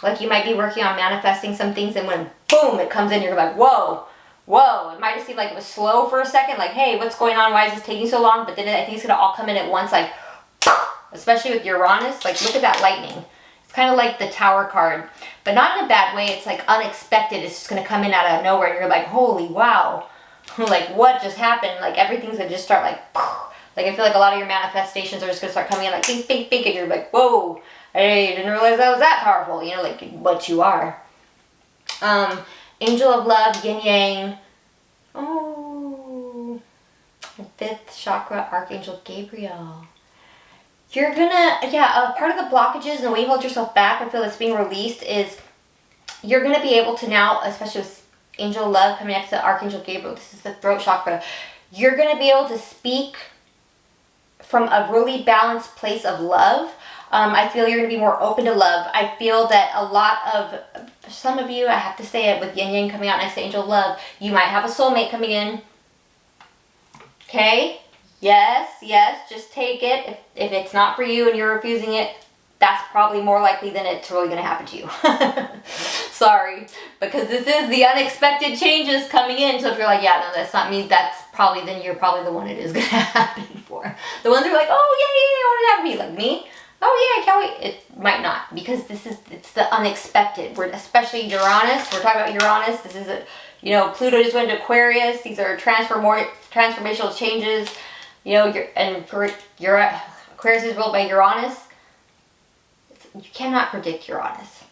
Like you might be working on manifesting some things, and when boom, it comes in, you're like, whoa. It might have seemed like it was slow for a second, like, hey, what's going on? Why is this taking so long? But then I think it's going to all come in at once, like, especially with Uranus. Like, look at that lightning. It's kind of like the Tower card, but not in a bad way. It's like unexpected. It's just going to come in out of nowhere, and you're like, holy wow. Like, what just happened? Like, everything's going to just start like I feel like a lot of your manifestations are just going to start coming in like bink, bink, bink, and you're like, whoa, I didn't realize that was that powerful, you know, like what you are. Angel of Love, Yin Yang. Oh, 5th chakra, Archangel Gabriel. You're gonna, part of the blockages and the way you hold yourself back, I feel that's being released, is you're going to be able to now, especially with Angel of Love coming next to Archangel Gabriel, this is the throat chakra, you're going to be able to speak from a really balanced place of love. I feel you're going to be more open to love. I feel that a lot of, some of you, I have to say it, with Yin Yang coming out next to Angel of Love, you might have a soulmate coming in. Okay? Yes, just take it. If it's not for you and you're refusing it, that's probably more likely than it's really going to happen to you. Sorry, because this is the unexpected changes coming in. So if you're like, yeah, no, that's not me, then you're probably the one it is going to happen for. The ones who are like, oh, yeah, I want it to happen to me. Like me? Oh, yeah, I can't wait. It might not, because it's the unexpected. Especially Uranus. We're talking about Uranus. This is Pluto just went into Aquarius. These are transformational changes. Aquarius is ruled by Uranus. You cannot predict Uranus.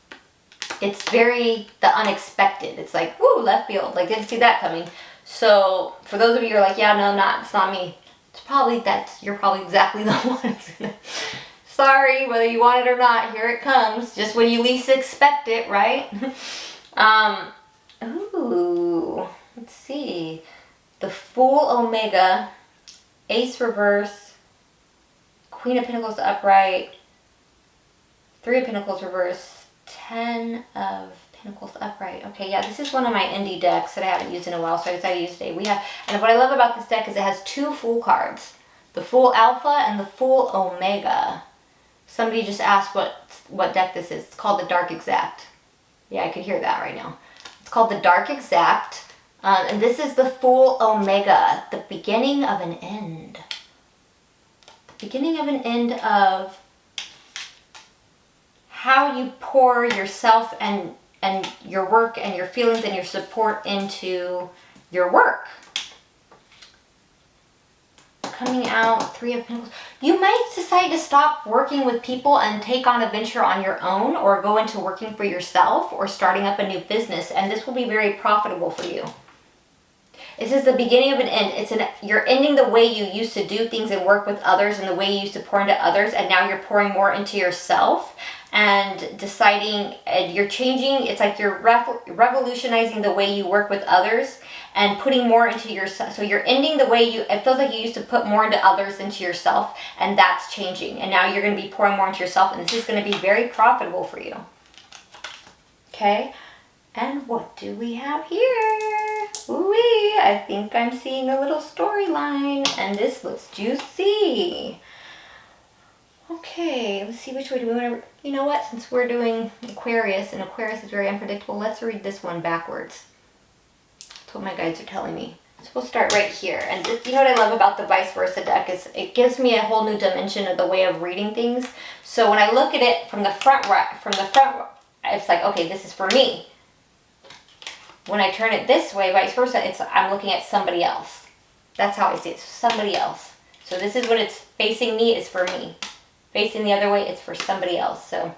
It's the unexpected. It's like, woo, left field. Like, didn't see that coming. So, for those of you who are like, yeah, no, it's not me. You're probably exactly the one. Sorry, whether you want it or not, here it comes. Just when you least expect it, right? Ooh, let's see. The Fool Omega, Ace reverse, Queen of Pentacles upright, Three of Pentacles reverse, 10 of Pentacles upright. Okay, yeah, this is one of my indie decks that I haven't used in a while, so I decided to use today. And what I love about this deck is it has two Fool cards. The Fool Alpha and the Fool Omega. Somebody just asked what deck this is. It's called the Dark Exact. Yeah, I could hear that right now. It's called the Dark Exact. And this is the Fool Omega. The beginning of an end. The beginning of an end of how you pour yourself and your work and your feelings and your support into your work. Coming out, Three of Pentacles. You might decide to stop working with people and take on a venture on your own, or go into working for yourself or starting up a new business, and this will be very profitable for you. This is the beginning of an end. You're ending the way you used to do things and work with others and the way you used to pour into others, and now you're pouring more into yourself and deciding, and you're changing. It's like you're revolutionizing the way you work with others and putting more into yourself. So you're ending the way it feels like you used to put more into others into yourself, and that's changing. And now you're going to be pouring more into yourself, and this is going to be very profitable for you. Okay? And what do we have here? Ooh-wee, I think I'm seeing a little storyline, and this looks juicy. Okay, let's see which way do we want to... You know what? Since we're doing Aquarius, and Aquarius is very unpredictable, let's read this one backwards. That's what my guides are telling me. So we'll start right here. And you know what I love about the vice versa deck is it gives me a whole new dimension of the way of reading things. So when I look at it from the front, it's like, okay, this is for me. When I turn it this way, vice versa, I'm looking at somebody else. That's how I see it. Somebody else. So this is when it's facing me, is for me. Facing the other way, it's for somebody else. So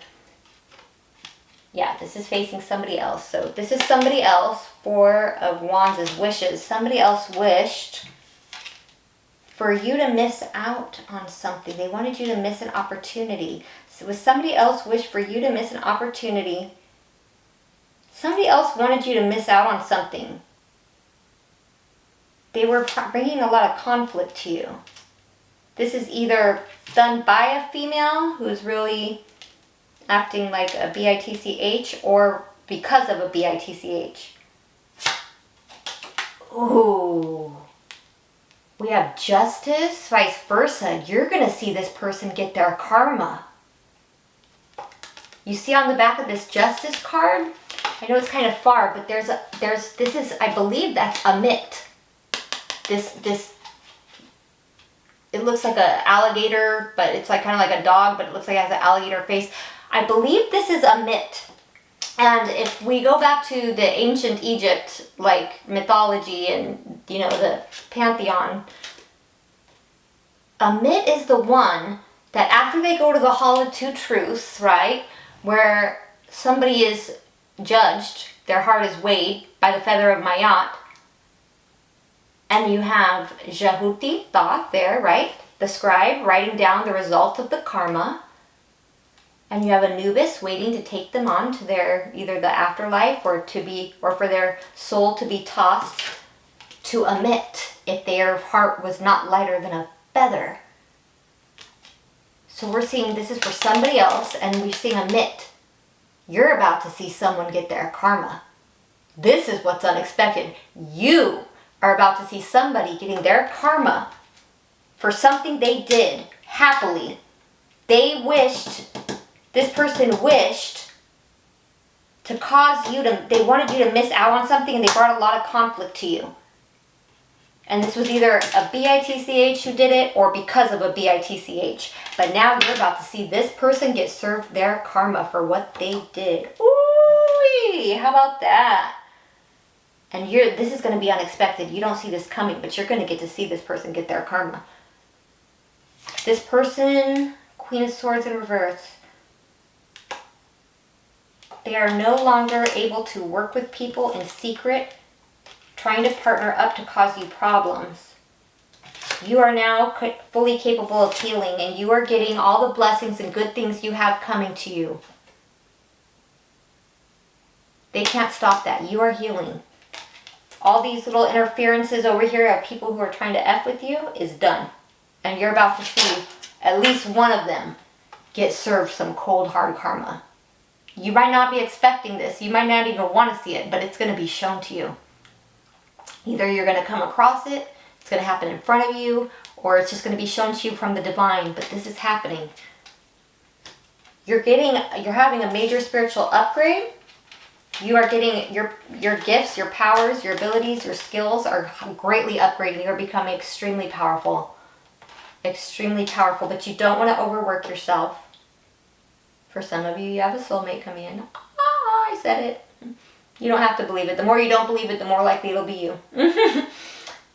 yeah, this is facing somebody else. So this is somebody else. Four of Wands is wishes. Somebody else wished for you to miss out on something. They wanted you to miss an opportunity. So was somebody else wished for you to miss an opportunity? Somebody else wanted you to miss out on something. They were bringing a lot of conflict to you. This is either done by a female who's really acting like a bitch, or because of a bitch. Ooh. We have Justice, vice versa. You're going to see this person get their karma. You see on the back of this Justice card? I know it's kind of far, but this is, I believe that's a mitt. It looks like an alligator, but it's like kind of like a dog, but it looks like it has an alligator face. I believe this is a mitt. And if we go back to the ancient Egypt, like mythology and, you know, the pantheon, a mitt is the one that after they go to the Hall of Two Truths, right, where somebody is judged, their heart is weighed by the feather of Mayat, and you have Jahuti, Thoth there, right? The scribe writing down the results of the karma. And you have Anubis waiting to take them on to their, either the afterlife or for their soul to be tossed to a mitt if their heart was not lighter than a feather. So we're seeing this is for somebody else, and we're seeing a mitt. You're about to see someone get their karma. This is what's unexpected. You are about to see somebody getting their karma for something they did happily. This person wished to cause you to, they wanted you to miss out on something, and they brought a lot of conflict to you. And this was either a bitch who did it or because of a bitch. But now you're about to see this person get served their karma for what they did. Ooh, how about that? And this is going to be unexpected. You don't see this coming, but you're going to get to see this person get their karma. This person, Queen of Swords in reverse. They are no longer able to work with people in secret, trying to partner up to cause you problems. You are now fully capable of healing, and you are getting all the blessings and good things you have coming to you. They can't stop that. You are healing. All these little interferences over here of people who are trying to F with you is done. And you're about to see at least one of them get served some cold, hard karma. You might not be expecting this. You might not even want to see it, but it's going to be shown to you. Either you're going to come across it, it's going to happen in front of you, or it's just going to be shown to you from the divine, but this is happening. You're having a major spiritual upgrade. You are getting your gifts, your powers, your abilities, your skills are greatly upgrading. You're becoming extremely powerful. Extremely powerful, but you don't want to overwork yourself. For some of you have a soulmate coming in. I said it. You don't have to believe it. The more you don't believe it, the more likely it'll be you.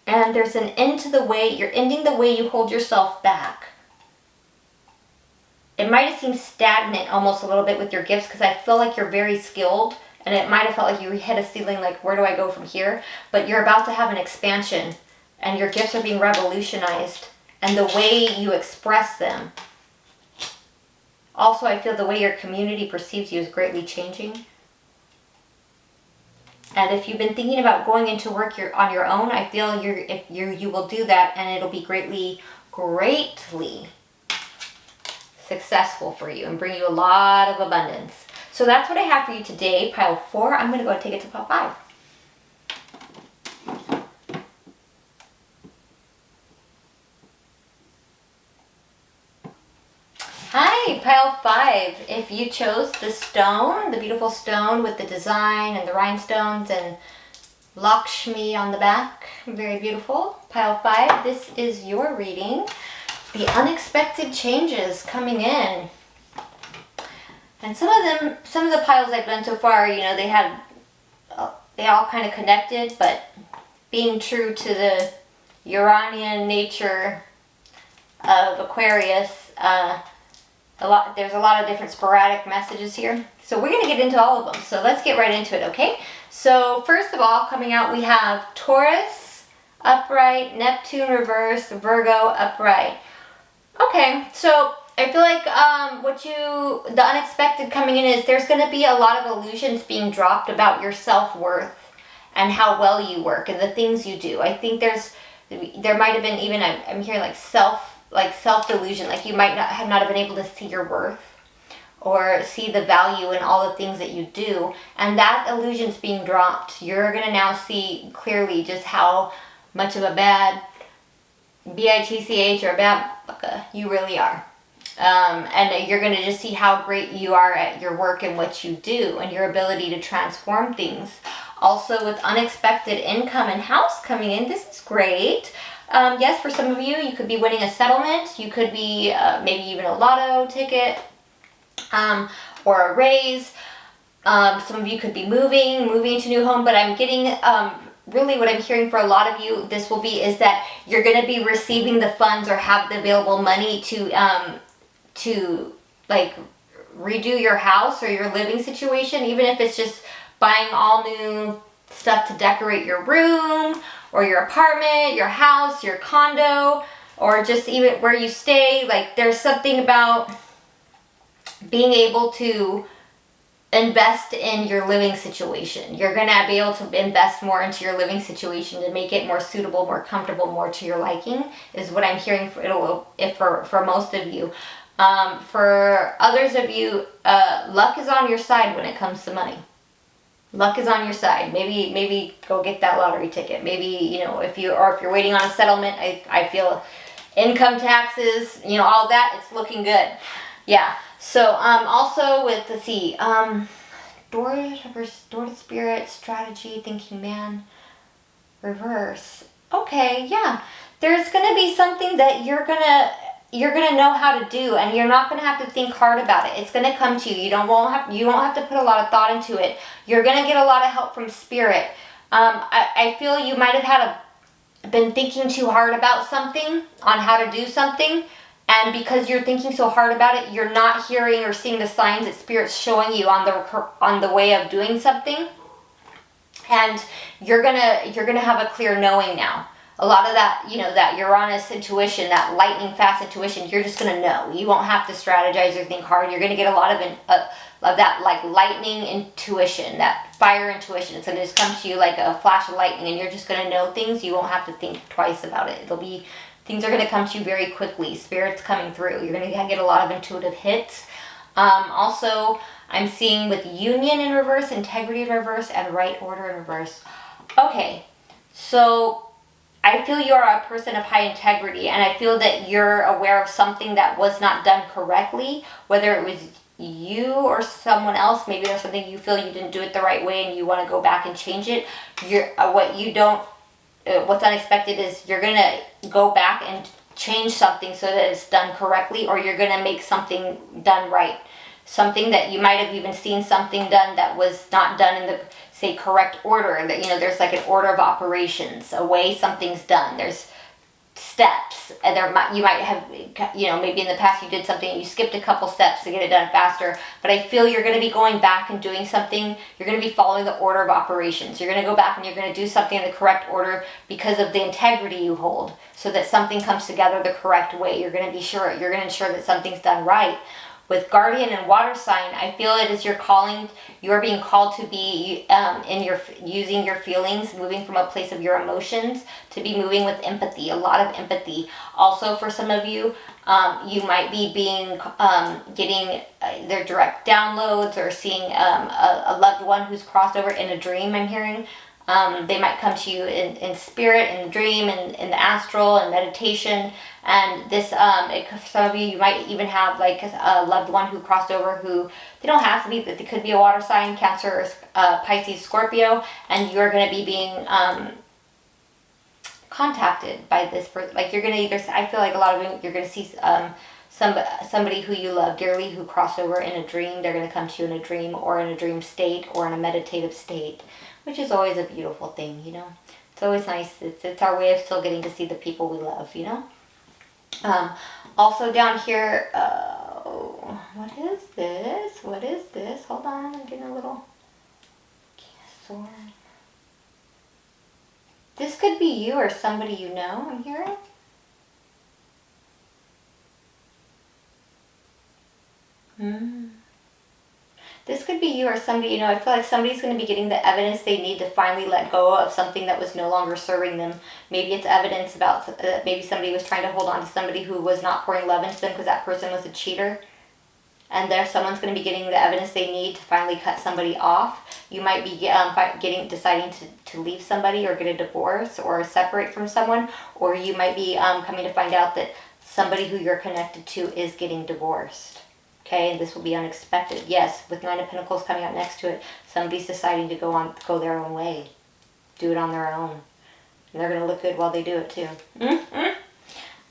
And there's an end to the way, you're ending the way you hold yourself back. It might have seemed stagnant almost a little bit with your gifts, because I feel like you're very skilled, and it might have felt like you hit a ceiling, like, where do I go from here? But you're about to have an expansion, and your gifts are being revolutionized, and the way you express them. Also, I feel the way your community perceives you is greatly changing. And if you've been thinking about going into work on your own, I feel you will do that, and it'll be greatly successful for you and bring you a lot of abundance. So that's what I have for you today, pile 4. I'm going to go and take it to pile 5. Hi, pile 5. If you chose the stone, the beautiful stone with the design and the rhinestones and Lakshmi on the back, very beautiful. Pile 5, this is your reading. The unexpected changes coming in. And some of the piles I've done so far, you know, they all kind of connected, but being true to the Uranian nature of Aquarius, there's a lot of different sporadic messages here. So we're going to get into all of them. So let's get right into it, okay? So first of all, coming out, we have Taurus upright, Neptune reverse, Virgo upright. Okay, so I feel like the unexpected coming in is there's going to be a lot of illusions being dropped about your self-worth and how well you work and the things you do. I think there might have been even, I'm hearing like self-delusion, like you might not have been able to see your worth or see the value in all the things that you do, and that illusion's being dropped. You're going to now see clearly just how much of a bad bitch or a bad fucker you really are. And you're going to just see how great you are at your work and what you do and your ability to transform things. Also, with unexpected income and house coming in, this is great. Yes, for some of you, you could be winning a settlement. You could be maybe even a lotto ticket or a raise. Some of you could be moving into a new home, but I'm getting really what I'm hearing for a lot of you, is that you're going to be receiving the funds or have the available money to like redo your house or your living situation, even if it's just buying all new stuff to decorate your room or your apartment, your house, your condo, or just even where you stay. Like, there's something about being able to invest in your living situation. You're going to be able to invest more into your living situation to make it more suitable, more comfortable, more to your liking, is what I'm hearing for most of you. For others of you, luck is on your side when it comes to money. Luck is on your side. Maybe go get that lottery ticket. Maybe, you know, if you're waiting on a settlement, I feel income taxes, you know, all that, it's looking good. Yeah. So, also with, let's see, door to spirit, strategy, thinking man, reverse. Okay, yeah. There's going to be something that you're going to know how to do, and you're not going to have to think hard about it. It's going to come to you. You won't have to put a lot of thought into it. You're going to get a lot of help from spirit. I feel you might have been thinking too hard about something, on how to do something, and because you're thinking so hard about it, you're not hearing or seeing the signs that spirit's showing you on the way of doing something. And you're gonna have a clear knowing now. a lot of that, you know, that Uranus intuition, that lightning fast intuition, you're just going to know. You won't have to strategize or think hard. You're going to get a lot of that like lightning intuition, that fire intuition. It's going to just come to you like a flash of lightning, and you're just going to know things. You won't have to think twice about it. Things are going to come to you very quickly. Spirit's coming through. You're going to get a lot of intuitive hits. Also, I'm seeing with union in reverse, integrity in reverse, and right order in reverse. Okay, so I feel you're a person of high integrity, and I feel that you're aware of something that was not done correctly, whether it was you or someone else. Maybe there's something you feel you didn't do it the right way and you want to go back and change it. What's unexpected is you're going to go back and change something so that it's done correctly, or you're going to make something done right. Something that you might have even seen something done that was not done in the, say, correct order. That, you know, there's like an order of operations, a way something's done. There's steps, and you might have, you know, maybe in the past you did something and you skipped a couple steps to get it done faster. But I feel you're going to be going back and doing something. You're going to be following the order of operations. You're going to go back and you're going to do something in the correct order because of the integrity you hold, so that something comes together the correct way. You're going to ensure that something's done right. With Guardian and Water Sign, I feel it is you're being called to be using your feelings, moving from a place of your emotions to be moving with empathy, a lot of empathy. Also, for some of you, you might be getting their direct downloads, or seeing a loved one who's crossed over in a dream, I'm hearing. They might come to you in spirit, in the dream, in the astral, in meditation. And this, for some of you, you might even have like a loved one who crossed over, who, they don't have to be, they could be a water sign, Cancer, Pisces, Scorpio, and you're going to be being contacted by this person. Like, you're going to either, I feel like a lot of you, you're going to see somebody who you love dearly who crossed over in a dream. They're going to come to you in a dream, or in a dream state, or in a meditative state, which is always a beautiful thing, you know. It's always nice. It's our way of still getting to see the people we love, you know. Also down here, what is this? What is this? Hold on, I'm getting a little sword. This could be you or somebody you know, I'm hearing. This could be you or somebody you know. I feel like somebody's going to be getting the evidence they need to finally let go of something that was no longer serving them. Maybe it's evidence about, maybe somebody was trying to hold on to somebody who was not pouring love into them because that person was a cheater. And someone's going to be getting the evidence they need to finally cut somebody off. You might be deciding to leave somebody, or get a divorce, or separate from someone. Or you might be coming to find out that somebody who you're connected to is getting divorced. Okay, and this will be unexpected. Yes, with Nine of Pentacles coming up next to it, somebody's deciding to go their own way. Do it on their own. And they're going to look good while they do it too.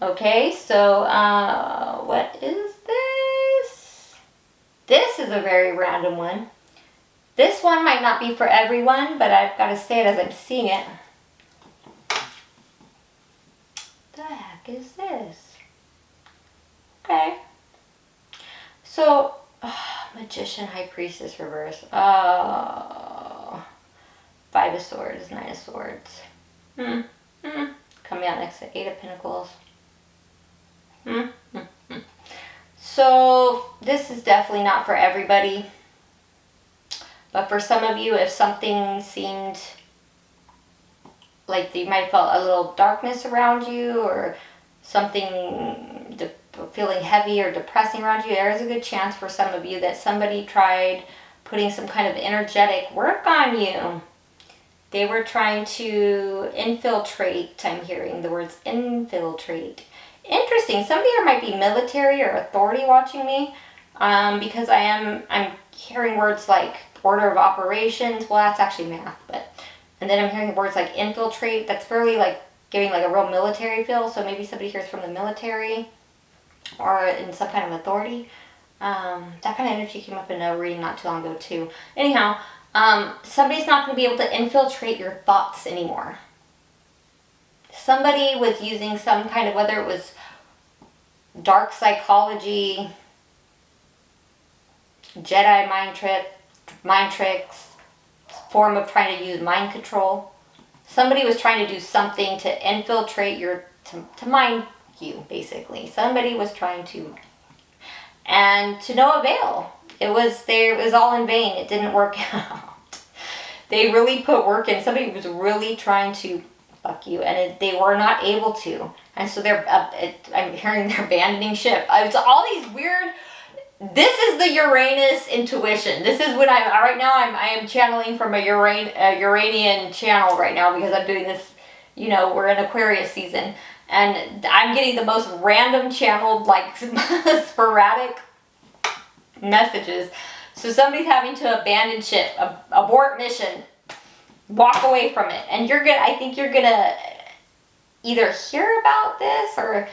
Okay, so what is this? This is a very random one. This one might not be for everyone, but I've got to say it as I'm seeing it. The heck is this? Okay. So, Magician, High Priestess, reverse. Oh, Five of Swords, Nine of Swords. Coming out next to Eight of Pentacles. So, this is definitely not for everybody. But for some of you, if something seemed like you might have felt a little darkness around you, or something feeling heavy or depressing around you, there is a good chance for some of you that somebody tried putting some kind of energetic work on you. They were trying to infiltrate. I'm hearing the words infiltrate. Interesting. Somebody here might be military or authority watching me, because I'm hearing words like order of operations. Well, that's actually math, and then I'm hearing words like infiltrate. That's fairly like giving like a real military feel. So maybe somebody here is from the military, or in some kind of authority. That kind of energy came up in a reading not too long ago too. Anyhow, somebody's not going to be able to infiltrate your thoughts anymore. Somebody was using some kind of, whether it was dark psychology, Jedi mind tricks, form of trying to use mind control. Somebody was trying to do something to infiltrate to mind you, basically. Somebody was trying to, and to no avail. It was all in vain. It didn't work out. They really put work in. Somebody was really trying to fuck you, and they were not able to. And so I'm hearing they're abandoning ship. It's all these weird. This is the Uranus intuition. This is what right now I am channeling from a Uranian channel right now, because I'm doing this, we're in Aquarius season, and I'm getting the most random channeled, like sporadic messages. So somebody's having to abandon ship, abort mission, walk away from it. And I think you're gonna either hear about this or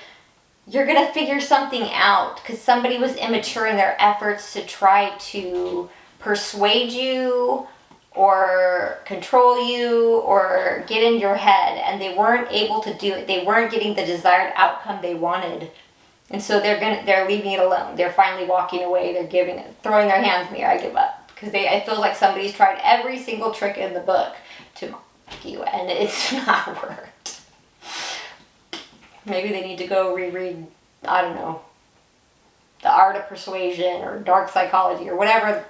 you're going to figure something out, because somebody was immature in their efforts to try to persuade you or control you or get in your head, and they weren't able to do it. They weren't getting the desired outcome they wanted. And so they're leaving it alone. They're finally walking away. They're throwing their hands in the air. I give up, because I feel like somebody's tried every single trick in the book to mock you, and it's not worked. Maybe they need to go reread, I don't know, The Art of Persuasion or Dark Psychology or whatever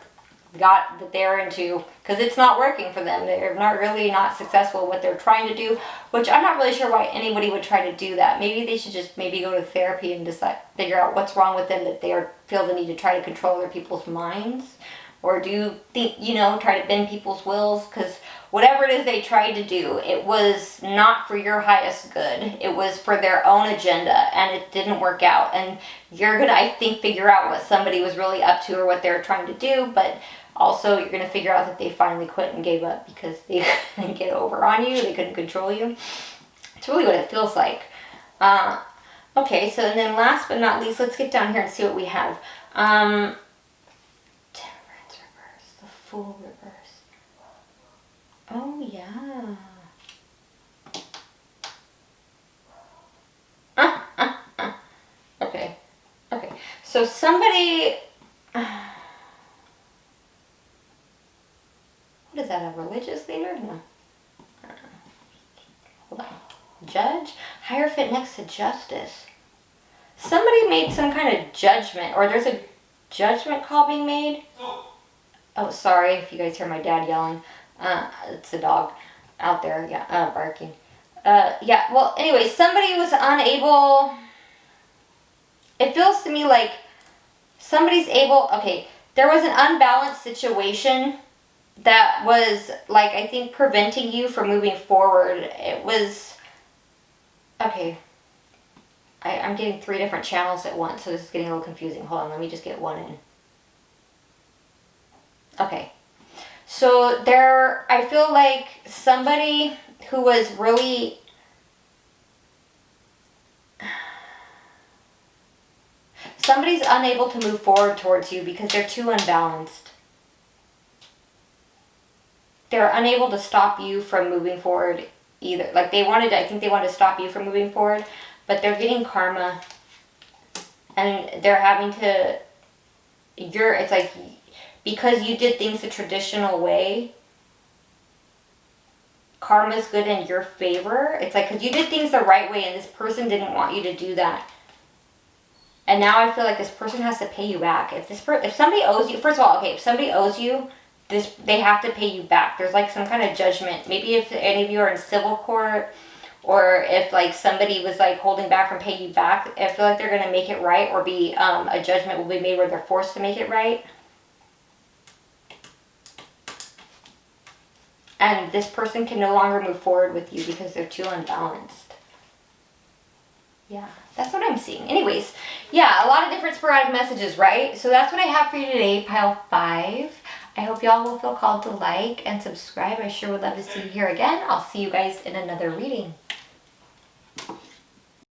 that they're into, because it's not working for them. They're not successful at what they're trying to do, which I'm not really sure why anybody would try to do that. Maybe they should just go to therapy and figure out what's wrong with them, that they feel the need to try to control other people's minds, or try to bend people's wills, because whatever it is they tried to do, it was not for your highest good. It was for their own agenda, and it didn't work out. And you're going to, I think, figure out what somebody was really up to or what they were trying to do, but also you're going to figure out that they finally quit and gave up because they couldn't get over on you, they couldn't control you. It's really what it feels like. Okay, so and then last but not least, let's get down here and see what we have. Temperance reverse, the Fool reverse. Oh, yeah. Okay. So somebody... What is that, a religious leader? No. Hold on. Judge? Hierophant next to justice. Somebody made some kind of judgment, or there's a judgment call being made. Oh, sorry if you guys hear my dad yelling. It's a dog out there, barking. Well, anyway, somebody was unable... It feels to me like somebody's able... Okay, there was an unbalanced situation that was, I think, preventing you from moving forward. It was... Okay. I'm getting 3 different channels at once, so this is getting a little confusing. Hold on, let me just get one in. Okay. So I feel like somebody who was really... Somebody's unable to move forward towards you because they're too unbalanced. They're unable to stop you from moving forward either. I think they wanted to stop you from moving forward, but they're getting karma. And they're having to... It's like... Because you did things the traditional way, karma's good in your favor. It's like, because you did things the right way and this person didn't want you to do that. And now I feel like this person has to pay you back. If somebody owes you, first of all, okay, if somebody owes you, they have to pay you back. There's some kind of judgment. Maybe if any of you are in civil court, or if somebody was holding back from paying you back, I feel like they're going to make it right, or be a judgment will be made where they're forced to make it right. And this person can no longer move forward with you because they're too unbalanced. Yeah, that's what I'm seeing. Anyways, yeah, a lot of different sporadic messages, right? So that's what I have for you today, pile 5. I hope y'all will feel called to like and subscribe. I sure would love to see you here again. I'll see you guys in another reading.